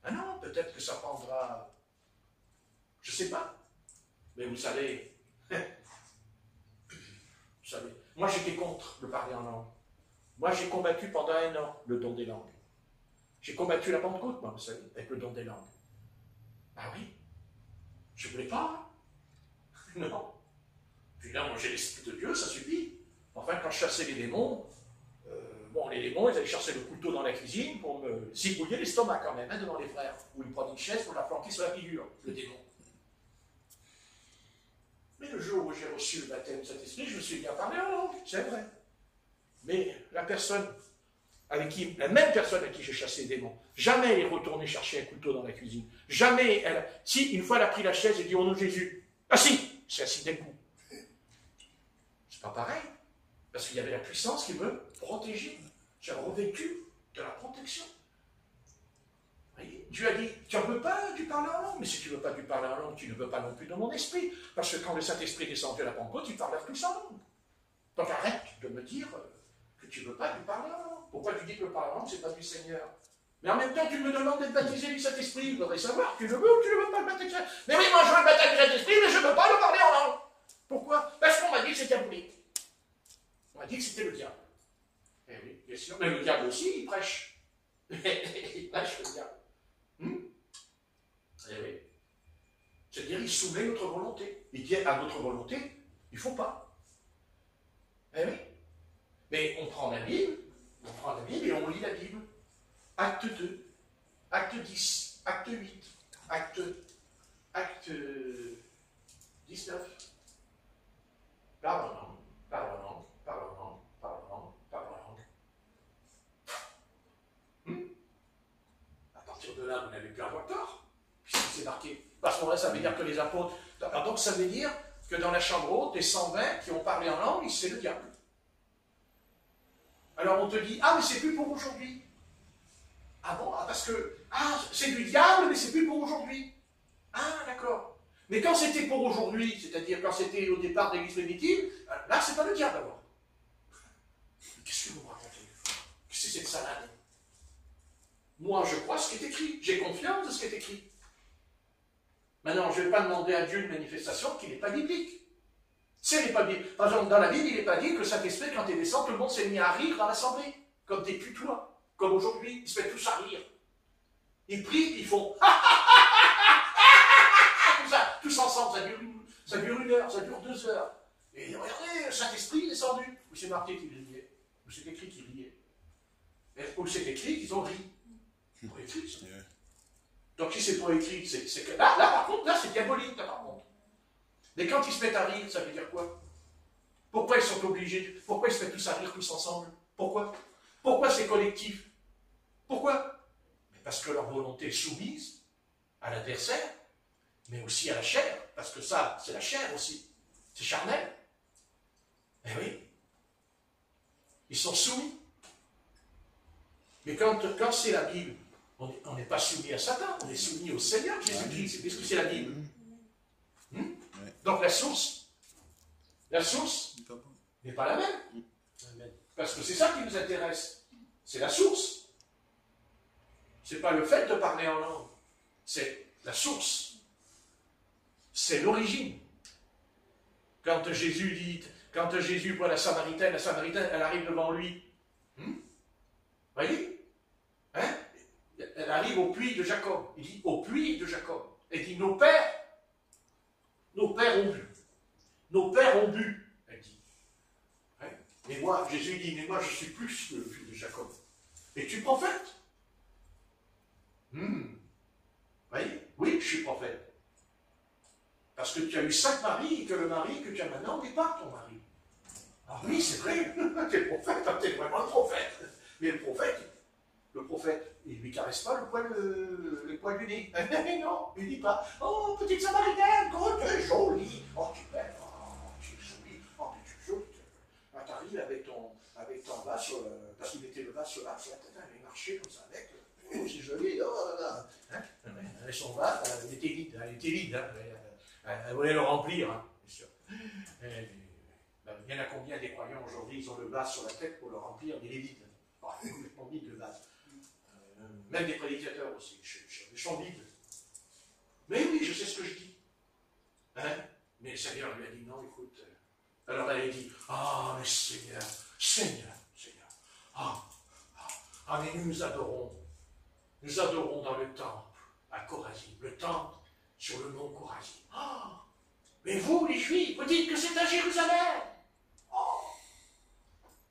Ah non, peut-être que ça prendra, je ne sais pas. Mais vous savez, moi j'étais contre le parler en langue. Moi j'ai combattu pendant 1 an le don des langues. J'ai combattu la Pentecôte, moi, vous savez, avec le don des langues. Ah oui, je ne voulais pas. Non. Puis là, moi j'ai l'Esprit de Dieu, ça suffit. Enfin, quand je chassais les démons, les démons, ils allaient chercher le couteau dans la cuisine pour me zigouiller l'estomac quand même, devant les frères. Ou ils prenaient une chaise pour la planter sur la figure, le démon. Mais le jour où j'ai reçu le baptême de Saint-Esprit, je me suis bien parlé en langue, c'est vrai. Mais la même personne avec qui j'ai chassé les démons, jamais elle est retournée chercher un couteau dans la cuisine. Jamais si, une fois elle a pris la chaise et dit au nom de Jésus, assis, c'est assis d'un coup. C'est pas pareil. Parce qu'il y avait la puissance qui me protégeait. J'ai revêtu de la protection. Dieu a dit, tu n'en veux pas du parler en langue, mais si tu ne veux pas du parler en langue, tu ne veux pas non plus de mon esprit. Parce que quand le Saint-Esprit descend de la Pentecôte, tu parles tous en langue. Donc arrête de me dire que tu ne veux pas du parler en langue. Pourquoi tu dis que le parler en langue, ce n'est pas du Seigneur? Mais en même temps, tu me demandes d'être baptisé du Saint-Esprit. Il faudrait savoir, tu le veux ou tu ne veux pas le baptême du Saint-Esprit? Mais oui, moi je veux le baptême du Saint-Esprit, mais je ne veux pas le parler en langue. Pourquoi? Parce qu'on m'a dit que c'était diabolique. On m'a dit que c'était le diable. Eh oui, bien sûr. Mais le diable aussi, il prêche. Il prêche le diable. Eh oui. C'est-à-dire, il soumet notre volonté. Il dit à notre volonté, il ne faut pas. Eh oui. Mais on prend la Bible et on lit la Bible. Acte 2, acte 10, acte 8, acte 19. Parle en langue, parle en langue, parle en langue, parle en langue, parle en langue. À partir de là, vous n'avez plus avoir tort, puisque c'est marqué. Parce que ça veut dire que les apôtres. Alors donc ça veut dire que dans la chambre haute, les 120 qui ont parlé en langue, c'est le diable. Alors on te dit, ah mais c'est plus pour aujourd'hui. Ah bon, parce que, c'est du diable, mais c'est plus pour aujourd'hui. Ah d'accord. Mais quand c'était pour aujourd'hui, c'est-à-dire quand c'était au départ de l'église primitive, là c'est pas le diable d'abord. Qu'est-ce que vous me racontez? Qu'est-ce que c'est cette salade? Moi je crois ce qui est écrit, j'ai confiance de ce qui est écrit. Maintenant, je ne vais pas demander à Dieu une manifestation qui n'est pas biblique. Si elle n'est pas biblique. Par exemple, dans la Bible, il n'est pas dit que le Saint-Esprit, quand il descend, tout le monde s'est mis à rire dans l'assemblée, comme des putois. Comme aujourd'hui, ils se mettent tous à rire. Ils prient, ils font comme ça, tous ensemble, ça dure 1 heure, ça dure 2 heures. Et regardez, le Saint-Esprit est descendu. Ou c'est marqué qu'il riait, ou c'est écrit qu'il riait. Ou c'est écrit qu'ils ont ri. C'est pas écrit, ça. Donc si c'est pas écrit, c'est que là, par contre, là, c'est diabolique, là, par contre. Mais quand ils se mettent à rire, ça veut dire quoi? Pourquoi ils sont obligés? Pourquoi ils se mettent tous à rire, tous ensemble? Pourquoi? Pourquoi c'est collectif? Pourquoi? Parce que leur volonté est soumise à l'adversaire, mais aussi à la chair, parce que ça, c'est la chair aussi. C'est charnel. Eh oui. Ils sont soumis. Mais quand c'est la Bible, on n'est pas soumis à Satan, on est soumis au Seigneur Jésus-Christ. Qu'est-ce que c'est la Bible? Donc la source n'est pas la même. Parce que c'est ça qui nous intéresse. C'est la source. Ce n'est pas le fait de parler en langue. C'est la source. C'est l'origine. Quand Jésus voit la Samaritaine, elle arrive devant lui. Voyez? Hein? Elle arrive au puits de Jacob. Il dit au puits de Jacob. Elle dit nos pères ont bu. Nos pères ont bu. Elle dit. Hein? Mais moi, Jésus dit, mais moi je suis plus que le puits de Jacob. Es-tu prophète? Voyez? Oui, je suis prophète. Parce que tu as eu 5 maris et que le mari que tu as maintenant n'est pas ton mari. Ah oui, c'est vrai. Tu es prophète, tu es vraiment le prophète. Mais le prophète, il ne lui caresse pas le poil du nez. Non, il ne dit pas, oh, petite Samaritaine, oh, tu es jolie. Oh, tu es belle. Oh, tu es jolie. Oh, mais tu es jolie. Tu arrives avec ton vase, parce qu'il mettait le vase sur la tête, il marchait comme ça avec. Oh, c'est joli. Oh, là. Hein? Avec son vase, elle était vide. Elle voulait le remplir, hein, bien sûr. Il y en a combien des croyants aujourd'hui, ils ont le vase sur la tête pour le remplir, il est vide. Oh, il est complètement vide le vase. Même des prédicateurs aussi, ils sont vides. Mais oui, je sais ce que je dis. Hein? Mais le Seigneur lui a dit, non, écoute. Alors elle a dit, ah, mais Seigneur, mais nous adorons dans le temple, à Chorazim, le temple sur le mont Chorazim. Ah, mais vous, les Juifs, vous dites que c'est à Jérusalem. Oh.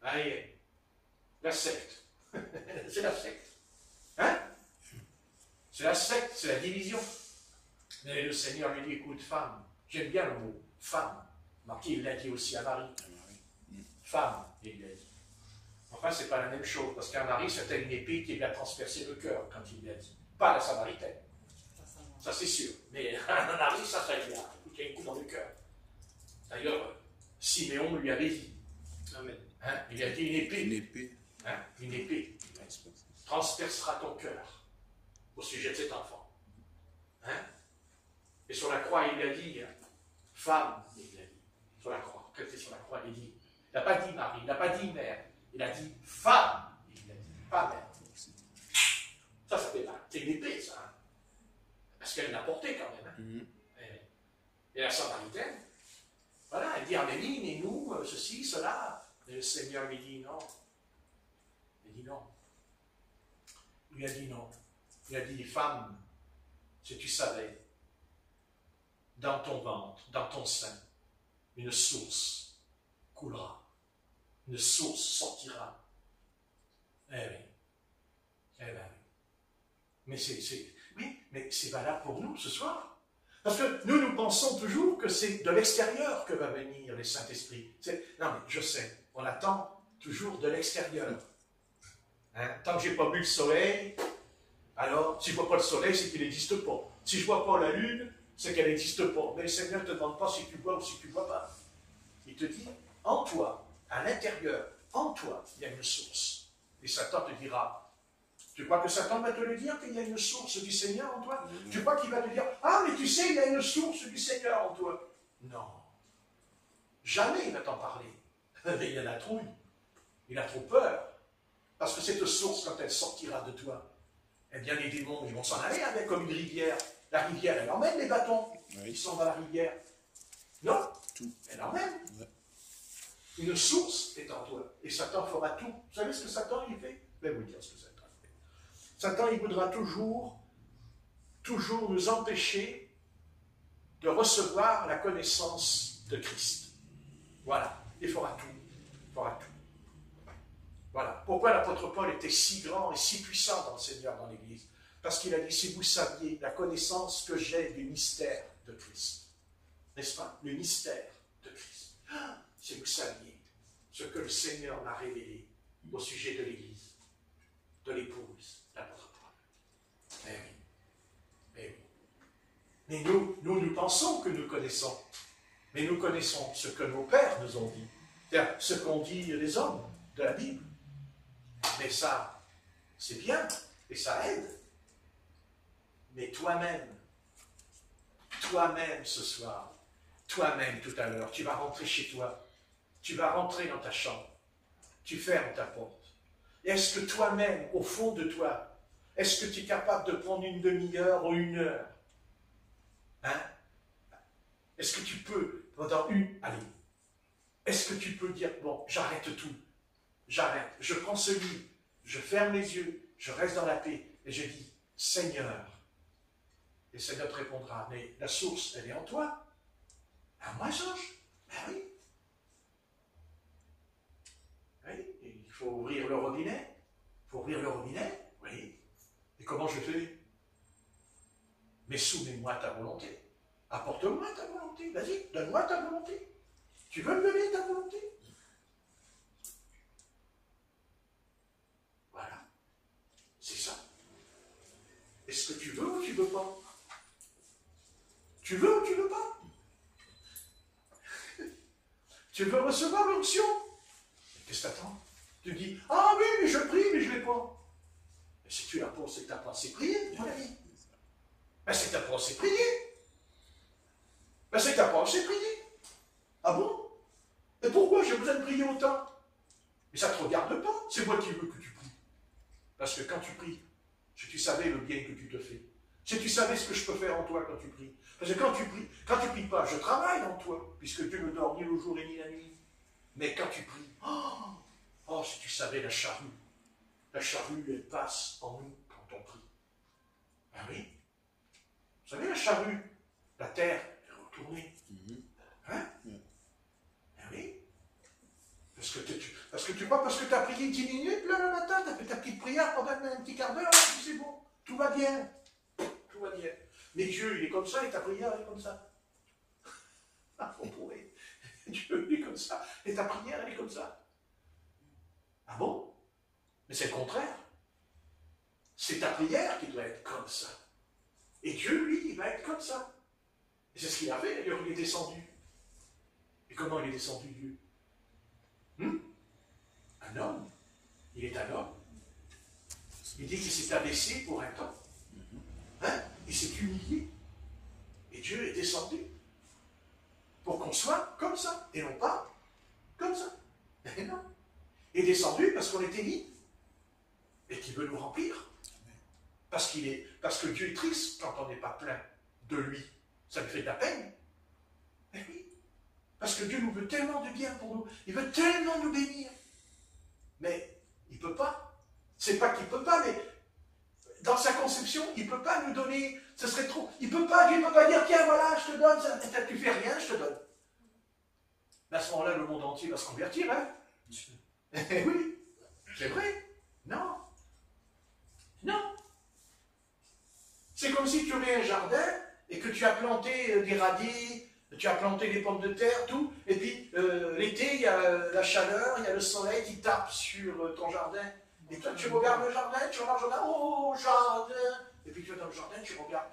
Allez, la secte. C'est la secte. Hein? C'est la secte, c'est la division. Mais le Seigneur lui dit, écoute, femme, j'aime bien le mot femme. Marquis, il l'a dit aussi à Marie. Femme, il lui a dit. Enfin, c'est pas la même chose, parce qu'un mari, c'était une épée qui lui a transpercé le cœur quand il lui a dit. Pas la Samaritaine. Ça, c'est sûr. Mais un mari, ça lui a un coup dans le cœur. D'ailleurs, Siméon lui avait dit. Amen. Hein, il a dit une épée. Une épée. Hein, une épée. Transpercera ton cœur au sujet de cet enfant. Hein? Et sur la croix, il a dit, femme, il a dit, sur la croix, quand il était sur la croix, il dit, il n'a pas dit Marie, il n'a pas dit mère, il a dit femme, il a dit pas mère. Ça fait mal. C'est une épée, ça. Hein? Parce qu'elle l'a porté quand même. Hein? Et la Samaritaine, voilà, elle dit, ah mais oui, mais nous, ceci, cela. Et le Seigneur lui dit non. Il dit non. Il lui a dit non. Il a dit, femme, si tu savais, dans ton ventre, dans ton sein, une source coulera. Une source sortira. Eh oui. Eh bien oui. Mais c'est valable pour nous ce soir. Parce que nous pensons toujours que c'est de l'extérieur que va venir le Saint-Esprit. Non, mais je sais, on attend toujours de l'extérieur. Hein? Tant que je n'ai pas vu le soleil, alors, si je ne vois pas le soleil, c'est qu'il n'existe pas. Si je ne vois pas la lune, c'est qu'elle n'existe pas. Mais le Seigneur ne te demande pas si tu vois ou si tu ne vois pas. Il te dit, en toi, à l'intérieur, en toi, il y a une source. Et Satan te dira, tu crois que Satan va te le dire qu'il y a une source du Seigneur en toi? Tu crois qu'il va te dire, ah, mais tu sais, il y a une source du Seigneur en toi? Non. Jamais il va t'en parler. Mais il a la trouille. Il a trop peur. Parce que cette source, quand elle sortira de toi, eh bien, les démons, ils vont s'en aller avec comme une rivière. La rivière, elle emmène les bâtons. Oui. Ils sont dans la rivière. Non, elle emmène. Ouais. Une source est en toi. Et Satan fera tout. Vous savez ce que Satan, il fait? Je vais vous dire ce que Satan fait. Satan, il voudra toujours nous empêcher de recevoir la connaissance de Christ. Voilà. Il fera tout. Il fera tout. Voilà. Pourquoi l'apôtre Paul était si grand et si puissant dans le Seigneur, dans l'Église? Parce qu'il a dit, si vous saviez la connaissance que j'ai du mystère de Christ. N'est-ce pas? Le mystère de Christ. Si vous saviez ce que le Seigneur m'a révélé au sujet de l'Église, de l'épouse, l'apôtre Paul. Eh oui. Eh oui. Mais nous pensons que nous connaissons. Mais nous connaissons ce que nos pères nous ont dit. C'est-à-dire ce qu'ont dit les hommes de la Bible. Mais ça, c'est bien, et ça aide. Mais toi-même ce soir, toi-même tout à l'heure, tu vas rentrer chez toi, tu vas rentrer dans ta chambre, tu fermes ta porte. Est-ce que toi-même, au fond de toi, est-ce que tu es capable de prendre une demi-heure ou une heure? Hein? Est-ce que tu peux, pendant est-ce que tu peux dire, bon, j'arrête tout. J'arrête, je prends ce livre, je ferme les yeux, je reste dans la paix, et je dis, Seigneur. Et le Seigneur te répondra, mais la source, elle est en toi. À moi, Georges? Ben oui. Oui, il faut ouvrir le robinet. Il faut ouvrir le robinet, oui. Et comment je fais? Mais soumets-moi ta volonté. Apporte-moi ta volonté. Vas-y, donne-moi ta volonté. Tu veux me donner ta volonté? Voilà. C'est ça. Est-ce que tu veux ou tu ne veux pas? Tu veux ou tu ne veux pas? Tu veux recevoir l'onction? Qu'est-ce que tu attends? Tu dis, ah oui, mais je prie, mais je ne l'ai pas. Mais si tu l'as pas, c'est que tu n'as pas assez prié, mon ami. Ben, c'est que tu n'as pas assez prié. Ben, c'est que tu n'as pas assez prié. Ah bon? Et pourquoi j'ai besoin de prier autant? Mais ça ne te regarde pas, c'est moi qui veux que tu pries. Parce que quand tu pries, si tu savais le bien que tu te fais, si tu savais ce que je peux faire en toi quand tu pries. Parce que quand tu pries pas, je travaille en toi, puisque Dieu ne dort ni le jour et ni la nuit. Mais quand tu pries, oh, si tu savais la charrue, elle passe en nous quand on prie. Ah oui? Vous savez, la charrue, la terre est retournée. Hein? Ah oui? Parce que tu crois, parce que tu as prié 10 minutes là, le matin, tu as fait ta petite prière pendant un petit quart d'heure, c'est bon, tout va bien. Tout va bien. Mais Dieu, il est comme ça, et ta prière, elle est comme ça. Ah, on pourrait. Dieu, il est comme ça, et ta prière, elle est comme ça. Ah bon? Mais c'est le contraire. C'est ta prière qui doit être comme ça. Et Dieu, lui, il va être comme ça. Et c'est ce qu'il a fait, d'ailleurs, il est descendu. Et comment il est descendu, Dieu? Un homme. Il est un homme. Il dit qu'il s'est abaissé pour un temps. Hein? Il s'est humilié. Et Dieu est descendu. Pour qu'on soit comme ça. Et non pas comme ça. Et non. Il est descendu parce qu'on était vide. Et qu'il veut nous remplir. Parce que Dieu est triste quand on n'est pas plein de lui. Ça lui fait de la peine. Eh oui. Parce que Dieu nous veut tellement de bien pour nous. Il veut tellement nous bénir. Mais il ne peut pas. C'est pas qu'il ne peut pas, mais dans sa conception, il ne peut pas nous donner. Ce serait trop. Dieu ne peut pas dire, tiens, voilà, je te donne, ça, tu fais rien, je te donne. Mais à ce moment-là, le monde entier va se convertir, hein? Eh oui, c'est vrai. Non. Non. C'est comme si tu avais un jardin et que tu as planté des radis, tu as planté des pommes de terre, tout, et puis l'été, il y a la chaleur, il y a le soleil qui tape sur ton jardin. Et toi, tu regardes le jardin, tu regardes le jardin, oh, jardin. Et puis tu vas dans le jardin, tu regardes,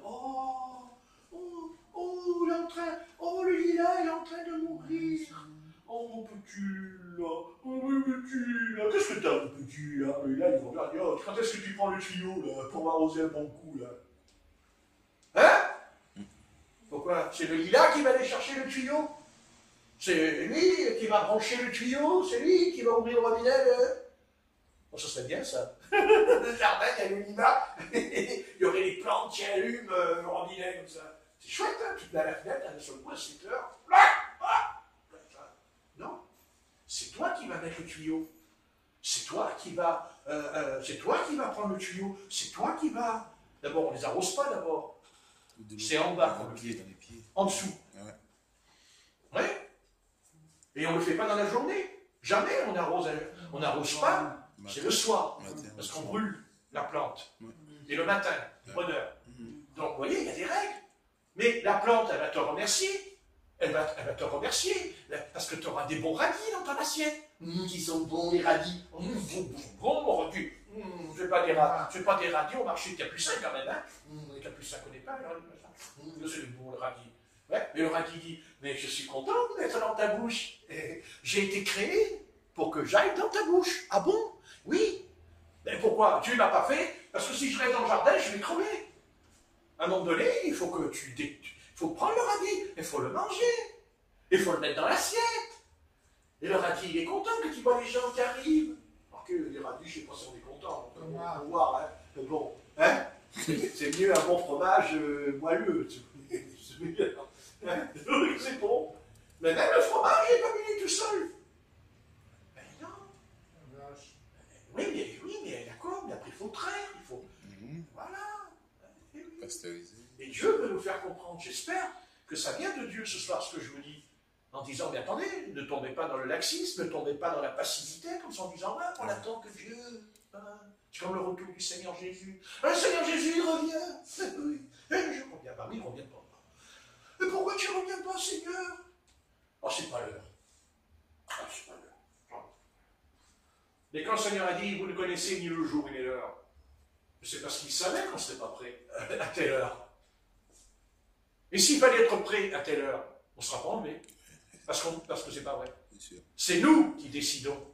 oh, le lilas, il est en train de mourir. Oh, mon petit là, oh, mon petit là, qu'est-ce que t'as, mon petit là? Et là, ils vont regarder, oh, quand est-ce que tu prends le tuyau là, pour m'arroser un bon coup là? Hein? Pourquoi? C'est le lilas qui va aller chercher le tuyau? C'est lui qui va brancher le tuyau? C'est lui qui va ouvrir le robinet? Bon, ça serait bien ça. Le jardin, il y a le lilas, il y aurait les plantes qui allument le robinet comme ça. C'est chouette, hein? Tu te mets à la fenêtre, à seul coup, à 7 heures. Non, c'est toi qui vas mettre le tuyau. C'est toi qui va prendre le tuyau. C'est toi qui va. D'abord, on ne les arrose pas d'abord. C'est en bas qu'on le fait. En dessous. Ouais. Et on ne le fait pas dans la journée. Jamais on n'arrose pas. C'est le soir. Parce qu'on brûle la plante. Et le matin, bonheur. Donc, vous voyez, il y a des règles. Mais la plante, elle va te remercier. Elle va te remercier, parce que tu auras des bons radis dans ton assiette. Qui sont bons, les radis. Bon, mon radis. Je ne fais pas des radis au marché de Capucin quand même. Hein. Les Capucins ne connaissent pas les radis. C'est bon, le radis. Ouais, mais le radis dit, mais je suis content d'être dans ta bouche. J'ai été créé pour que j'aille dans ta bouche. Ah bon? Oui. Mais pourquoi? Tu ne l'as pas fait? Parce que si je reste dans le jardin, je vais crever. À un moment donné, il faut que il faut prendre le radis, il faut le manger, il faut le mettre dans l'assiette. Et le radis, il est content que tu vois les gens qui arrivent. Alors que les radis, je ne sais pas si on est content. On va voir, hein. Bon, hein? C'est mieux un bon fromage moelleux. C'est bon. Mais même le fromage n'est pas venu tout seul. Mais non. Oui, mais d'accord, mais après il faut traire, il faut. Voilà. Pasteurisé. Et Dieu veut nous faire comprendre. J'espère que ça vient de Dieu ce soir, ce que je vous dis. En disant, mais attendez, ne tombez pas dans le laxisme, ne tombez pas dans la passivité, comme ça en disant, ah, on attend que Dieu. C'est comme le retour du Seigneur Jésus. Le Seigneur Jésus, il revient. Oui, je reviens. Bah oui, il ne revient pas. Mais pourquoi tu ne reviens pas, Seigneur? Oh, c'est pas l'heure. C'est pas l'heure. Mais quand le Seigneur a dit, vous ne connaissez ni le jour ni l'heure, c'est parce qu'il savait qu'on ne serait pas prêt à telle heure. Et s'il fallait être prêt à telle heure, on ne sera pas enlevé. Parce que c'est pas vrai. C'est nous qui décidons.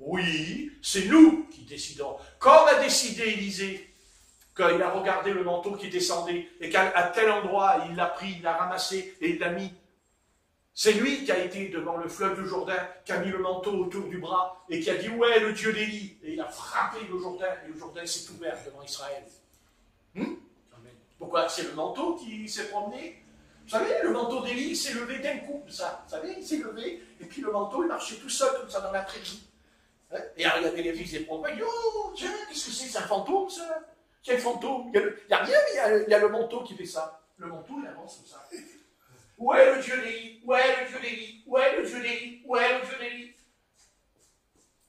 Oui, c'est nous qui décidons. Comme a décidé Élisée, quand il a regardé le manteau qui descendait, et qu'à tel endroit, il l'a pris, il l'a ramassé, et il l'a mis. C'est lui qui a été devant le fleuve du Jourdain, qui a mis le manteau autour du bras et qui a dit « Ouais, le Dieu d'Élie !» Et il a frappé le Jourdain et le Jourdain s'est ouvert devant Israël. Pourquoi? C'est le manteau qui s'est promené. Vous savez, le manteau d'Élie s'est levé d'un coup, ça. Vous savez, il s'est levé et puis le manteau, il marchait tout seul comme ça dans la prairie. Hein? Et à regarder les fils des prophètes, il dit « Oh, tiens, qu'est-ce que c'est un fantôme, ça? Quel fantôme? Il n'y a rien, mais il y a le manteau qui fait ça. Le manteau, il avance comme ça. Où est le Dieu d'Élie? Où est le Dieu d'Élie? Où est le Dieu d'Élie? Où est le Dieu d'Élie?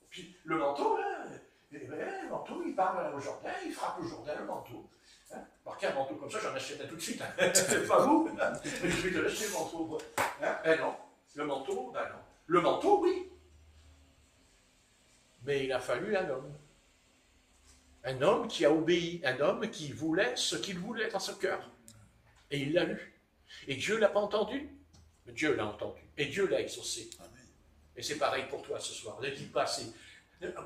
Puis le manteau, là, le manteau, il parle au Jourdain, il frappe au Jourdain, le manteau. Hein? Marquez un manteau comme ça, j'en achèterai tout de suite. Hein? C'est pas vous? Je vais te l'acheter le manteau. Hein? Non. Le manteau, ben non. Le manteau, oui. Mais il a fallu un homme. Un homme qui a obéi, un homme qui voulait ce qu'il voulait dans son cœur. Et il l'a lu. Et Dieu ne l'a pas entendu? Mais Dieu l'a entendu. Et Dieu l'a exaucé. Amen. Et c'est pareil pour toi ce soir. Ne dis pas,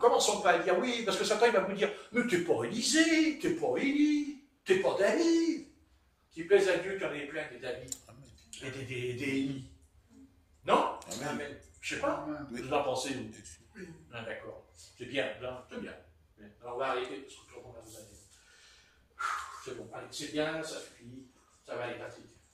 commençons pas à dire oui, parce que Satan il va vous dire, mais t'es pas Élisée, t'es pas Élie, t'es pas David. Qu'il plaise à Dieu qu'il y en ait plein des David et des Élie. Non? Amen. Amen. Je sais pas. Vous en pensez où? Oui. Ah, d'accord. C'est bien, c'est bien. Alors on va arrêter parce que tout le monde va vous aller. C'est bon, allez, c'est bien, ça suffit, ça va aller passer.